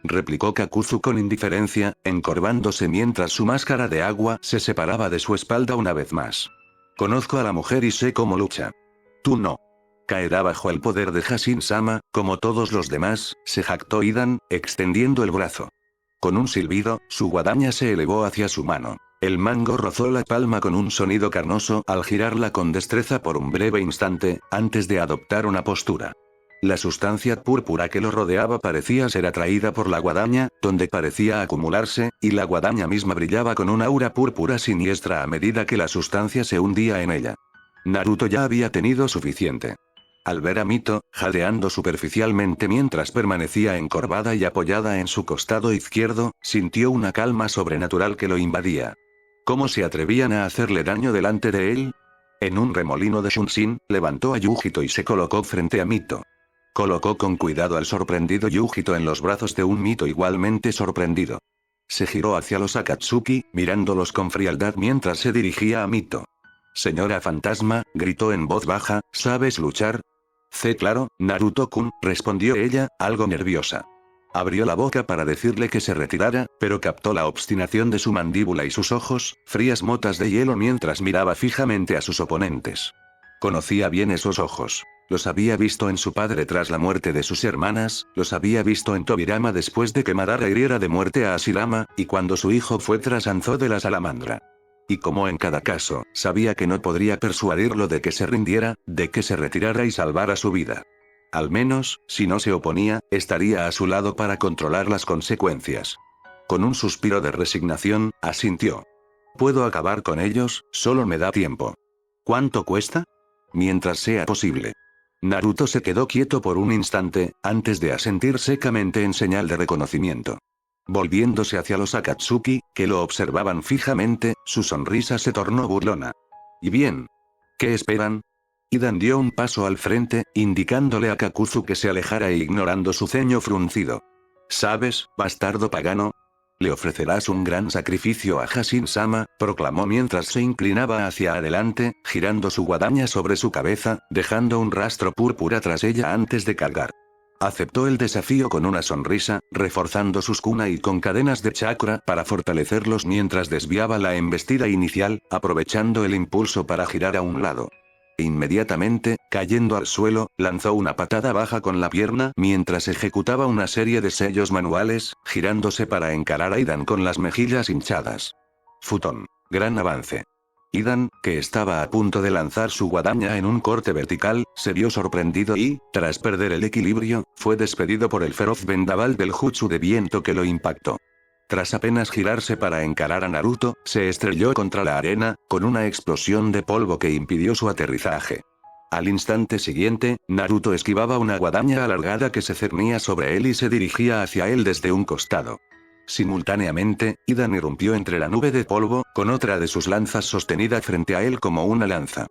replicó Kakuzu con indiferencia, encorvándose mientras su máscara de agua se separaba de su espalda una vez más. «Conozco a la mujer y sé cómo lucha». Tú no. Caerá bajo el poder de Hashin-sama, como todos los demás, se jactó Idan, extendiendo el brazo. Con un silbido, su guadaña se elevó hacia su mano. El mango rozó la palma con un sonido carnoso al girarla con destreza por un breve instante, antes de adoptar una postura. La sustancia púrpura que lo rodeaba parecía ser atraída por la guadaña, donde parecía acumularse, y la guadaña misma brillaba con una aura púrpura siniestra a medida que la sustancia se hundía en ella. Naruto ya había tenido suficiente. Al ver a Mito, jadeando superficialmente mientras permanecía encorvada y apoyada en su costado izquierdo, sintió una calma sobrenatural que lo invadía. ¿Cómo se atrevían a hacerle daño delante de él? En un remolino de Shunshin, levantó a Yujito y se colocó frente a Mito. Colocó con cuidado al sorprendido Yujito en los brazos de un Mito igualmente sorprendido. Se giró hacia los Akatsuki, mirándolos con frialdad mientras se dirigía a Mito. Señora Fantasma, gritó en voz baja, ¿sabes luchar? Claro, Naruto-kun, respondió ella, algo nerviosa. Abrió la boca para decirle que se retirara, pero captó la obstinación de su mandíbula y sus ojos, frías motas de hielo mientras miraba fijamente a sus oponentes. Conocía bien esos ojos. Los había visto en su padre tras la muerte de sus hermanas, los había visto en Tobirama después de que Madara hiriera de muerte a Hashirama, y cuando su hijo fue tras Anzo de la salamandra. Y como en cada caso, sabía que no podría persuadirlo de que se rindiera, de que se retirara y salvara su vida. Al menos, si no se oponía, estaría a su lado para controlar las consecuencias. Con un suspiro de resignación, asintió. Puedo acabar con ellos, solo me da tiempo. ¿Cuánto cuesta? Mientras sea posible. Naruto se quedó quieto por un instante, antes de asentir secamente en señal de reconocimiento. Volviéndose hacia los Akatsuki, que lo observaban fijamente, su sonrisa se tornó burlona. ¿Y bien? ¿Qué esperan? Idan dio un paso al frente, indicándole a Kakuzu que se alejara e ignorando su ceño fruncido. ¿Sabes, bastardo pagano? Le ofrecerás un gran sacrificio a Hashin-sama, proclamó mientras se inclinaba hacia adelante, girando su guadaña sobre su cabeza, dejando un rastro púrpura tras ella antes de cargar. Aceptó el desafío con una sonrisa, reforzando sus kunai con cadenas de chakra para fortalecerlos mientras desviaba la embestida inicial, aprovechando el impulso para girar a un lado. Inmediatamente, cayendo al suelo, lanzó una patada baja con la pierna mientras ejecutaba una serie de sellos manuales, girándose para encarar a Idan con las mejillas hinchadas. Futón. Gran avance. Idan, que estaba a punto de lanzar su guadaña en un corte vertical, se vio sorprendido y, tras perder el equilibrio, fue despedido por el feroz vendaval del jutsu de viento que lo impactó. Tras apenas girarse para encarar a Naruto, se estrelló contra la arena, con una explosión de polvo que impidió su aterrizaje. Al instante siguiente, Naruto esquivaba una guadaña alargada que se cernía sobre él y se dirigía hacia él desde un costado. Simultáneamente, Idan irrumpió entre la nube de polvo, con otra de sus lanzas sostenida frente a él como una lanza.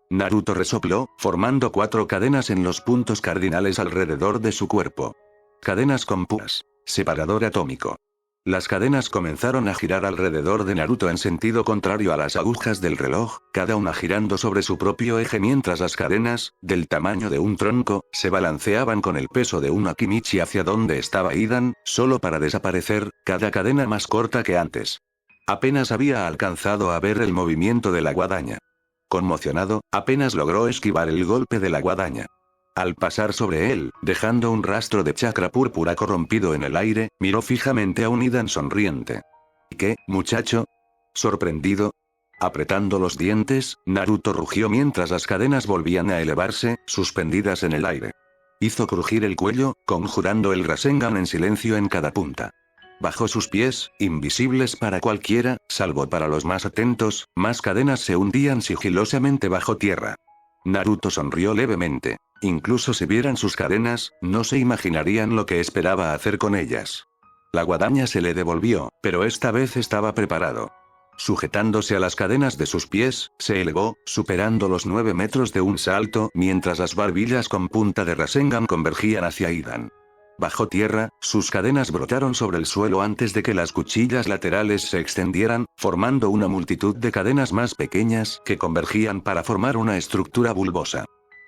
Naruto resopló, formando 4 cadenas en los puntos cardinales alrededor de su cuerpo. Cadenas con púas. Separador atómico. Las cadenas comenzaron a girar alrededor de Naruto en sentido contrario a las agujas del reloj, cada una girando sobre su propio eje mientras las cadenas, del tamaño de un tronco, se balanceaban con el peso de un Akimichi hacia donde estaba Idan, solo para desaparecer, cada cadena más corta que antes. Apenas había alcanzado a ver el movimiento de la guadaña. Conmocionado, apenas logró esquivar el golpe de la guadaña. Al pasar sobre él, dejando un rastro de chakra púrpura corrompido en el aire, miró fijamente a un Idan sonriente. ¿Qué, muchacho? Sorprendido. Apretando los dientes, Naruto rugió mientras las cadenas volvían a elevarse, suspendidas en el aire. Hizo crujir el cuello, conjurando el Rasengan en silencio en cada punta. Bajo sus pies, invisibles para cualquiera, salvo para los más atentos, más cadenas se hundían sigilosamente bajo tierra. Naruto sonrió levemente. Incluso si vieran sus cadenas, no se imaginarían lo que esperaba hacer con ellas. La guadaña se le devolvió, pero esta vez estaba preparado. Sujetándose a las cadenas de sus pies, se elevó, superando los 9 metros de un salto, mientras las barbillas con punta de Rasengan convergían hacia Idan. Bajo tierra, sus cadenas brotaron sobre el suelo antes de que las cuchillas laterales se extendieran, formando una multitud de cadenas más pequeñas que convergían para formar una estructura bulbosa.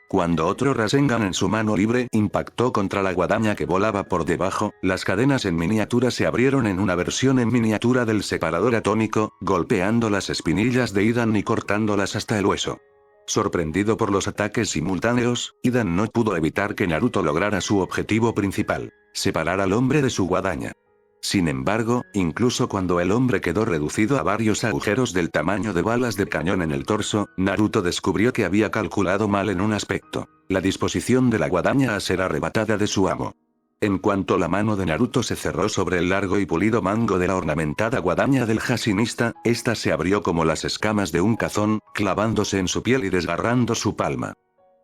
Cuando otro Rasengan en su mano libre impactó contra la guadaña que volaba por debajo, las cadenas en miniatura se abrieron en una versión en miniatura del separador atómico, golpeando las espinillas de Idan y cortándolas hasta el hueso. Sorprendido por los ataques simultáneos, Hidan no pudo evitar que Naruto lograra su objetivo principal: separar al hombre de su guadaña. Sin embargo, incluso cuando el hombre quedó reducido a varios agujeros del tamaño de balas de cañón en el torso, Naruto descubrió que había calculado mal en un aspecto: la disposición de la guadaña a ser arrebatada de su amo. En cuanto la mano de Naruto se cerró sobre el largo y pulido mango de la ornamentada guadaña del Jashinista, esta se abrió como las escamas de un cazón, clavándose en su piel y desgarrando su palma.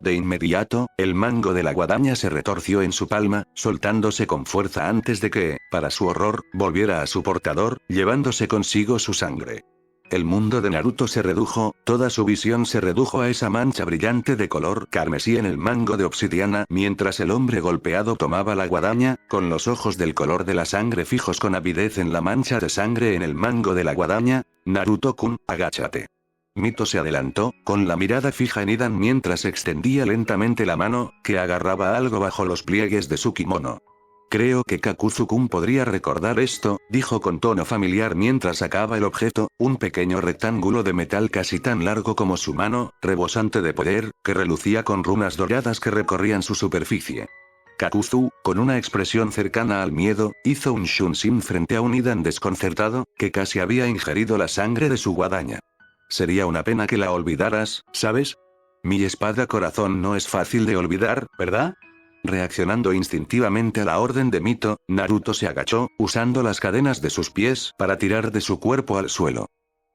De inmediato, el mango de la guadaña se retorció en su palma, soltándose con fuerza antes de que, para su horror, volviera a su portador, llevándose consigo su sangre. El mundo de Naruto se redujo, toda su visión se redujo a esa mancha brillante de color carmesí en el mango de obsidiana mientras el hombre golpeado tomaba la guadaña, con los ojos del color de la sangre fijos con avidez en la mancha de sangre en el mango de la guadaña. Naruto-kun, agáchate. Mito se adelantó, con la mirada fija en Hidan mientras extendía lentamente la mano, que agarraba algo bajo los pliegues de su kimono. Creo que Kakuzu-kun podría recordar esto, dijo con tono familiar mientras sacaba el objeto, un pequeño rectángulo de metal casi tan largo como su mano, rebosante de poder, que relucía con runas doradas que recorrían su superficie. Kakuzu, con una expresión cercana al miedo, hizo un shunshin frente a un Hidan desconcertado, que casi había ingerido la sangre de su guadaña. Sería una pena que la olvidaras, ¿sabes? Mi espada corazón no es fácil de olvidar, ¿verdad? Reaccionando instintivamente a la orden de Mito, Naruto se agachó, usando las cadenas de sus pies para tirar de su cuerpo al suelo.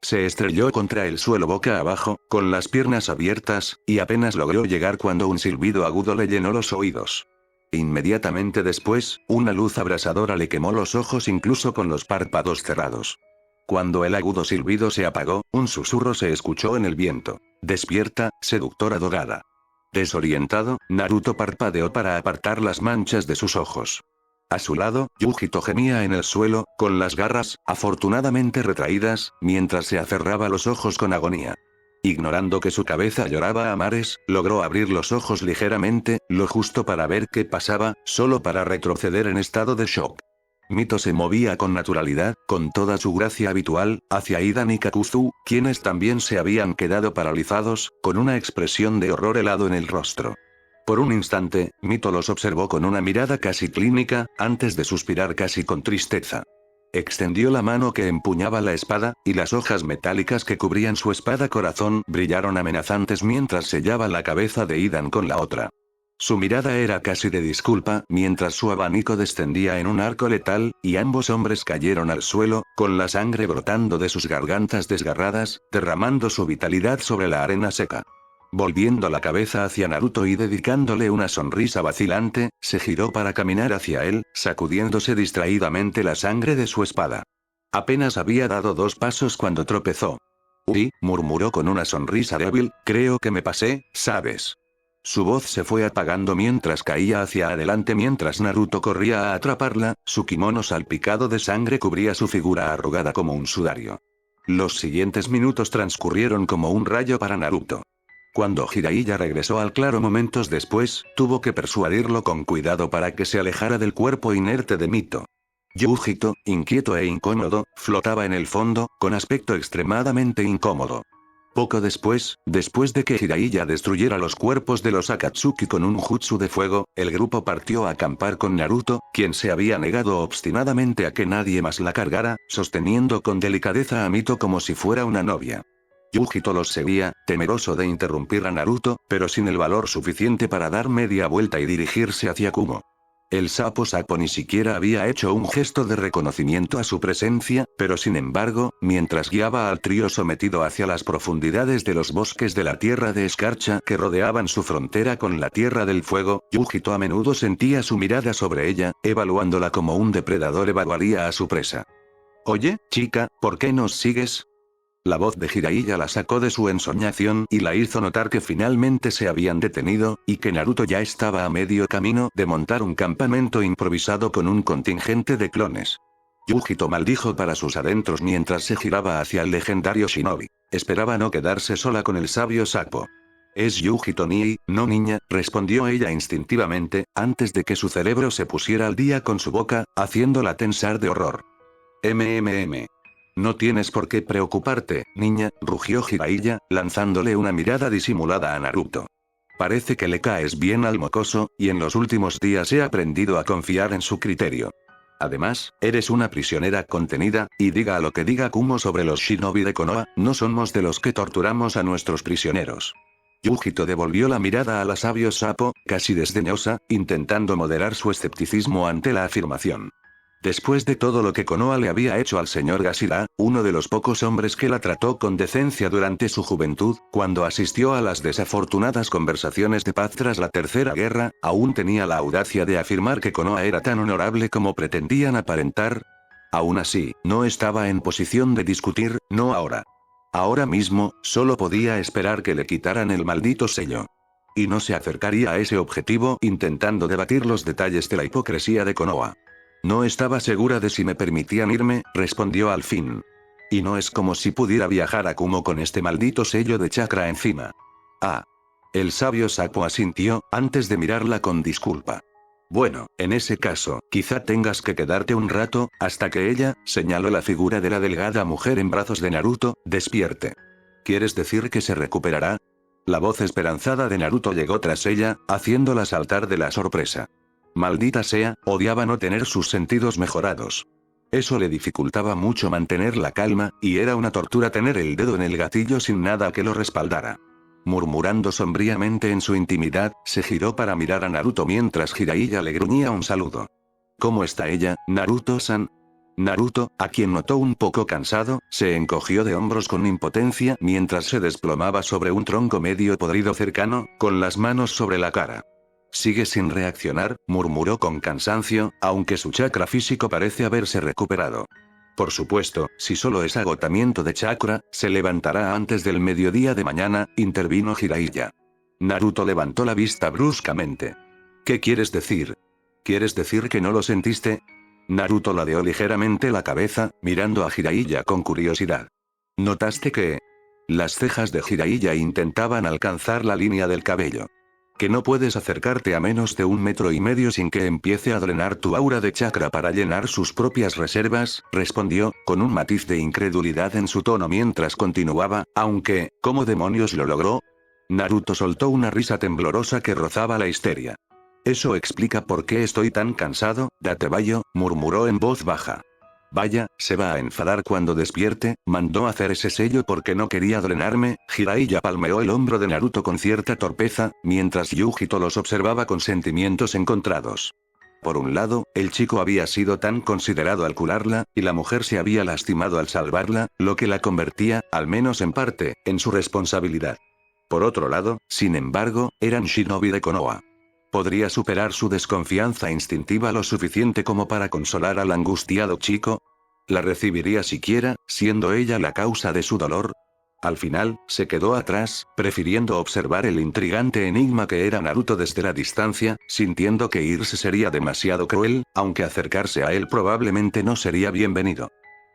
Se estrelló contra el suelo boca abajo, con las piernas abiertas, y apenas logró llegar cuando un silbido agudo le llenó los oídos. Inmediatamente después, una luz abrasadora le quemó los ojos incluso con los párpados cerrados. Cuando el agudo silbido se apagó, un susurro se escuchó en el viento: «Despierta, seductora dorada». Desorientado, Naruto parpadeó para apartar las manchas de sus ojos. A su lado, Yujito gemía en el suelo, con las garras, afortunadamente retraídas, mientras se aferraba los ojos con agonía. Ignorando que su cabeza lloraba a mares, logró abrir los ojos ligeramente, lo justo para ver qué pasaba, solo para retroceder en estado de shock. Mito se movía con naturalidad, con toda su gracia habitual, hacia Hidan y Kakuzu, quienes también se habían quedado paralizados, con una expresión de horror helado en el rostro. Por un instante, Mito los observó con una mirada casi clínica, antes de suspirar casi con tristeza. Extendió la mano que empuñaba la espada, y las hojas metálicas que cubrían su espada corazón brillaron amenazantes mientras sellaba la cabeza de Hidan con la otra. Su mirada era casi de disculpa, mientras su abanico descendía en un arco letal, y ambos hombres cayeron al suelo, con la sangre brotando de sus gargantas desgarradas, derramando su vitalidad sobre la arena seca. Volviendo la cabeza hacia Naruto y dedicándole una sonrisa vacilante, se giró para caminar hacia él, sacudiéndose distraídamente la sangre de su espada. Apenas había dado 2 pasos cuando tropezó. «Uy», murmuró con una sonrisa débil, «creo que me pasé, ¿sabes?». Su voz se fue apagando mientras caía hacia adelante mientras Naruto corría a atraparla, su kimono salpicado de sangre cubría su figura arrugada como un sudario. Los siguientes minutos transcurrieron como un rayo para Naruto. Cuando Jiraiya regresó al claro momentos después, tuvo que persuadirlo con cuidado para que se alejara del cuerpo inerte de Mito. Yujito, inquieto e incómodo, flotaba en el fondo, con aspecto extremadamente incómodo. Poco después de que Jiraiya destruyera los cuerpos de los Akatsuki con un jutsu de fuego, el grupo partió a acampar con Naruto, quien se había negado obstinadamente a que nadie más la cargara, sosteniendo con delicadeza a Mito como si fuera una novia. Yujito los seguía, temeroso de interrumpir a Naruto, pero sin el valor suficiente para dar media vuelta y dirigirse hacia Kumo. El sapo ni siquiera había hecho un gesto de reconocimiento a su presencia, pero sin embargo, mientras guiaba al trío sometido hacia las profundidades de los bosques de la tierra de escarcha que rodeaban su frontera con la Tierra del Fuego, Yujito a menudo sentía su mirada sobre ella, evaluándola como un depredador evaluaría a su presa. «Oye, chica, ¿por qué nos sigues?». La voz de Jiraiya la sacó de su ensoñación y la hizo notar que finalmente se habían detenido, y que Naruto ya estaba a medio camino de montar un campamento improvisado con un contingente de clones. Yujito maldijo para sus adentros mientras se giraba hacia el legendario shinobi. Esperaba no quedarse sola con el sabio sapo. «Es Yujito Nii, no niña», respondió ella instintivamente, antes de que su cerebro se pusiera al día con su boca, haciéndola tensar de horror. No tienes por qué preocuparte, niña, rugió Jiraiya, lanzándole una mirada disimulada a Naruto. Parece que le caes bien al mocoso, y en los últimos días he aprendido a confiar en su criterio. Además, eres una prisionera contenida, y diga lo que diga Kumo sobre los shinobi de Konoha, no somos de los que torturamos a nuestros prisioneros. Yujito devolvió la mirada a la sabio sapo, casi desdeñosa, intentando moderar su escepticismo ante la afirmación. Después de todo lo que Konoha le había hecho al señor Gashira, uno de los pocos hombres que la trató con decencia durante su juventud, cuando asistió a las desafortunadas conversaciones de paz tras la Tercera Guerra, aún tenía la audacia de afirmar que Konoha era tan honorable como pretendían aparentar. Aún así, no estaba en posición de discutir, no ahora. Ahora mismo, solo podía esperar que le quitaran el maldito sello. Y no se acercaría a ese objetivo intentando debatir los detalles de la hipocresía de Konoha. No estaba segura de si me permitían irme, respondió al fin. Y no es como si pudiera viajar a Kumo con este maldito sello de chakra encima. Ah. El sabio sapo asintió, antes de mirarla con disculpa. Bueno, en ese caso, quizá tengas que quedarte un rato, hasta que ella, señaló la figura de la delgada mujer en brazos de Naruto, despierte. ¿Quieres decir que se recuperará? La voz esperanzada de Naruto llegó tras ella, haciéndola saltar de la sorpresa. Maldita sea, odiaba no tener sus sentidos mejorados. Eso le dificultaba mucho mantener la calma, y era una tortura tener el dedo en el gatillo sin nada que lo respaldara. Murmurando sombríamente en su intimidad, se giró para mirar a Naruto mientras Jiraiya le gruñía un saludo. ¿Cómo está ella, Naruto-san? Naruto, a quien notó un poco cansado, se encogió de hombros con impotencia mientras se desplomaba sobre un tronco medio podrido cercano, con las manos sobre la cara. Sigue sin reaccionar, murmuró con cansancio, aunque su chakra físico parece haberse recuperado. Por supuesto, si solo es agotamiento de chakra, se levantará antes del mediodía de mañana, intervino Jiraiya. Naruto levantó la vista bruscamente. ¿Qué quieres decir? ¿Quieres decir que no lo sentiste? Naruto ladeó ligeramente la cabeza, mirando a Jiraiya con curiosidad. ¿Notaste que...? Las cejas de Jiraiya intentaban alcanzar la línea del cabello. Que no puedes acercarte a menos de 1,5 metros sin que empiece a drenar tu aura de chakra para llenar sus propias reservas, respondió, con un matiz de incredulidad en su tono mientras continuaba, aunque, ¿cómo demonios lo logró? Naruto soltó una risa temblorosa que rozaba la histeria. Eso explica por qué estoy tan cansado, Datebayo, murmuró en voz baja. Vaya, se va a enfadar cuando despierte, mandó hacer ese sello porque no quería drenarme. Jiraiya palmeó el hombro de Naruto con cierta torpeza, mientras Yujito los observaba con sentimientos encontrados. Por un lado, el chico había sido tan considerado al curarla, y la mujer se había lastimado al salvarla, lo que la convertía, al menos en parte, en su responsabilidad. Por otro lado, sin embargo, eran shinobi de Konoha. ¿Podría superar su desconfianza instintiva lo suficiente como para consolar al angustiado chico? ¿La recibiría siquiera, siendo ella la causa de su dolor? Al final, se quedó atrás, prefiriendo observar el intrigante enigma que era Naruto desde la distancia, sintiendo que irse sería demasiado cruel, aunque acercarse a él probablemente no sería bienvenido.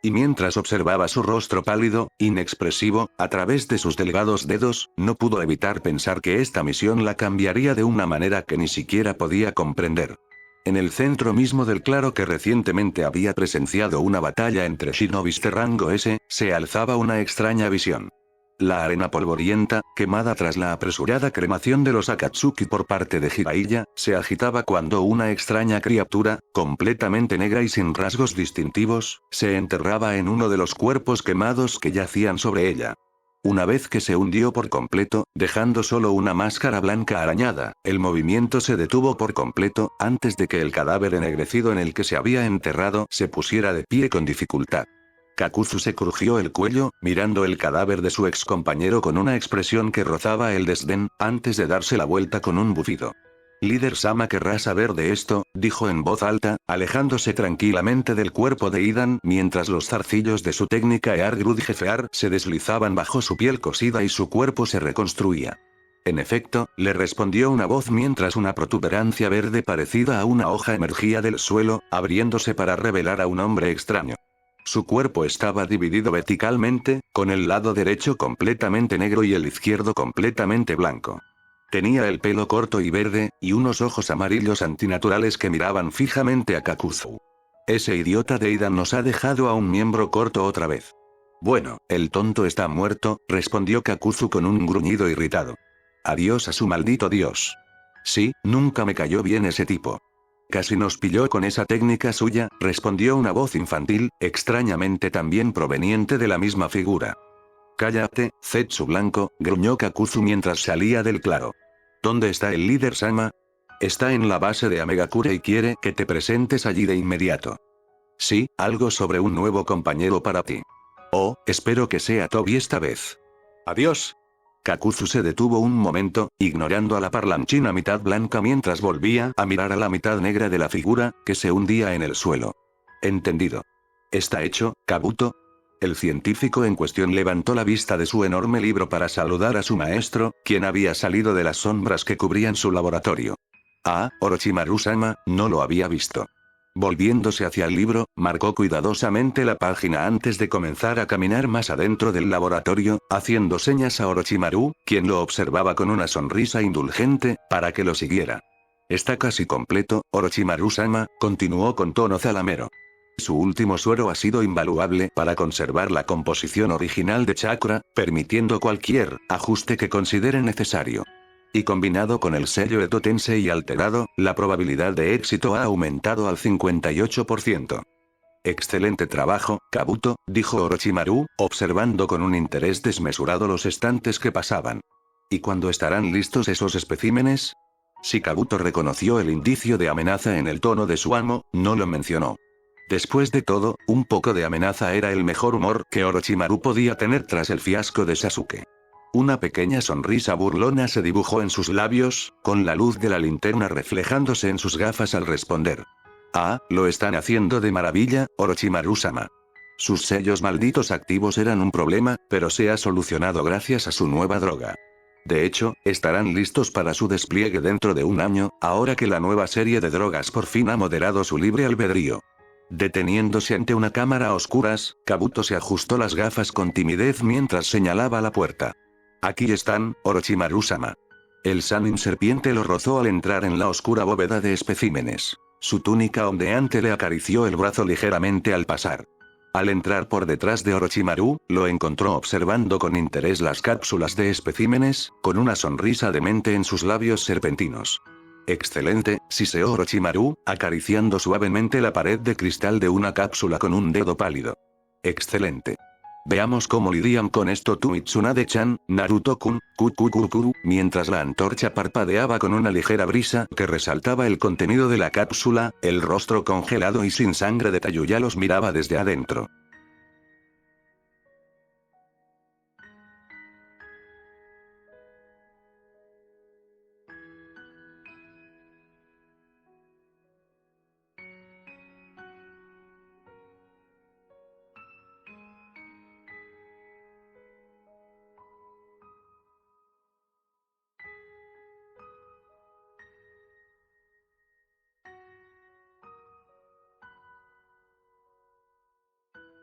Y mientras observaba su rostro pálido, inexpresivo, a través de sus delgados dedos, no pudo evitar pensar que esta misión la cambiaría de una manera que ni siquiera podía comprender. En el centro mismo del claro que recientemente había presenciado una batalla entre shinobis de rango S, se alzaba una extraña visión. La arena polvorienta, quemada tras la apresurada cremación de los Akatsuki por parte de Jiraiya, se agitaba cuando una extraña criatura, completamente negra y sin rasgos distintivos, se enterraba en uno de los cuerpos quemados que yacían sobre ella. Una vez que se hundió por completo, dejando solo una máscara blanca arañada, el movimiento se detuvo por completo, antes de que el cadáver ennegrecido en el que se había enterrado se pusiera de pie con dificultad. Kakuzu se crujió el cuello, mirando el cadáver de su excompañero con una expresión que rozaba el desdén, antes de darse la vuelta con un bufido. Líder Sama querrá saber de esto, dijo en voz alta, alejándose tranquilamente del cuerpo de Idan mientras los zarcillos de su técnica Eargrudgefear se deslizaban bajo su piel cosida y su cuerpo se reconstruía. En efecto, le respondió una voz mientras una protuberancia verde parecida a una hoja emergía del suelo, abriéndose para revelar a un hombre extraño. Su cuerpo estaba dividido verticalmente, con el lado derecho completamente negro y el izquierdo completamente blanco. Tenía el pelo corto y verde, y unos ojos amarillos antinaturales que miraban fijamente a Kakuzu. Ese idiota de Aidan nos ha dejado a un miembro corto otra vez. Bueno, el tonto está muerto, respondió Kakuzu con un gruñido irritado. Adiós a su maldito dios. Sí, nunca me cayó bien ese tipo. Casi nos pilló con esa técnica suya, respondió una voz infantil, extrañamente también proveniente de la misma figura. Cállate, Zetsu Blanco, gruñó Kakuzu mientras salía del claro. ¿Dónde está el líder Sama? Está en la base de Amegakure y quiere que te presentes allí de inmediato. Sí, algo sobre un nuevo compañero para ti. Oh, espero que sea Tobi esta vez. Adiós. Kakuzu se detuvo un momento, ignorando a la parlanchina mitad blanca mientras volvía a mirar a la mitad negra de la figura, que se hundía en el suelo. Entendido. ¿Está hecho, Kabuto? El científico en cuestión levantó la vista de su enorme libro para saludar a su maestro, quien había salido de las sombras que cubrían su laboratorio. Ah, Orochimaru-sama, no lo había visto. Volviéndose hacia el libro, marcó cuidadosamente la página antes de comenzar a caminar más adentro del laboratorio, haciendo señas a Orochimaru, quien lo observaba con una sonrisa indulgente, para que lo siguiera. Está casi completo, Orochimaru-sama, continuó con tono zalamero. Su último suero ha sido invaluable para conservar la composición original de chakra, permitiendo cualquier ajuste que considere necesario. Y combinado con el sello Edo Tensei alterado, la probabilidad de éxito ha aumentado al 58%. Excelente trabajo, Kabuto, dijo Orochimaru, observando con un interés desmesurado los estantes que pasaban. ¿Y cuándo estarán listos esos especímenes? Si Kabuto reconoció el indicio de amenaza en el tono de su amo, no lo mencionó. Después de todo, un poco de amenaza era el mejor humor que Orochimaru podía tener tras el fiasco de Sasuke. Una pequeña sonrisa burlona se dibujó en sus labios, con la luz de la linterna reflejándose en sus gafas al responder. Ah, lo están haciendo de maravilla, Orochimaru-sama. Sus sellos malditos activos eran un problema, pero se ha solucionado gracias a su nueva droga. De hecho, estarán listos para su despliegue dentro de un año, ahora que la nueva serie de drogas por fin ha moderado su libre albedrío. Deteniéndose ante una cámara a oscuras, Kabuto se ajustó las gafas con timidez mientras señalaba la puerta. Aquí están, Orochimaru-sama. El Sannin serpiente lo rozó al entrar en la oscura bóveda de especímenes. Su túnica ondeante le acarició el brazo ligeramente al pasar. Al entrar por detrás de Orochimaru, lo encontró observando con interés las cápsulas de especímenes, con una sonrisa demente en sus labios serpentinos. Excelente, siseó Orochimaru, acariciando suavemente la pared de cristal de una cápsula con un dedo pálido. Excelente. Veamos cómo lidian con esto tú y Tsunade-chan, Naruto-kun, mientras la antorcha parpadeaba con una ligera brisa que resaltaba el contenido de la cápsula, el rostro congelado y sin sangre de Tayuya los miraba desde adentro.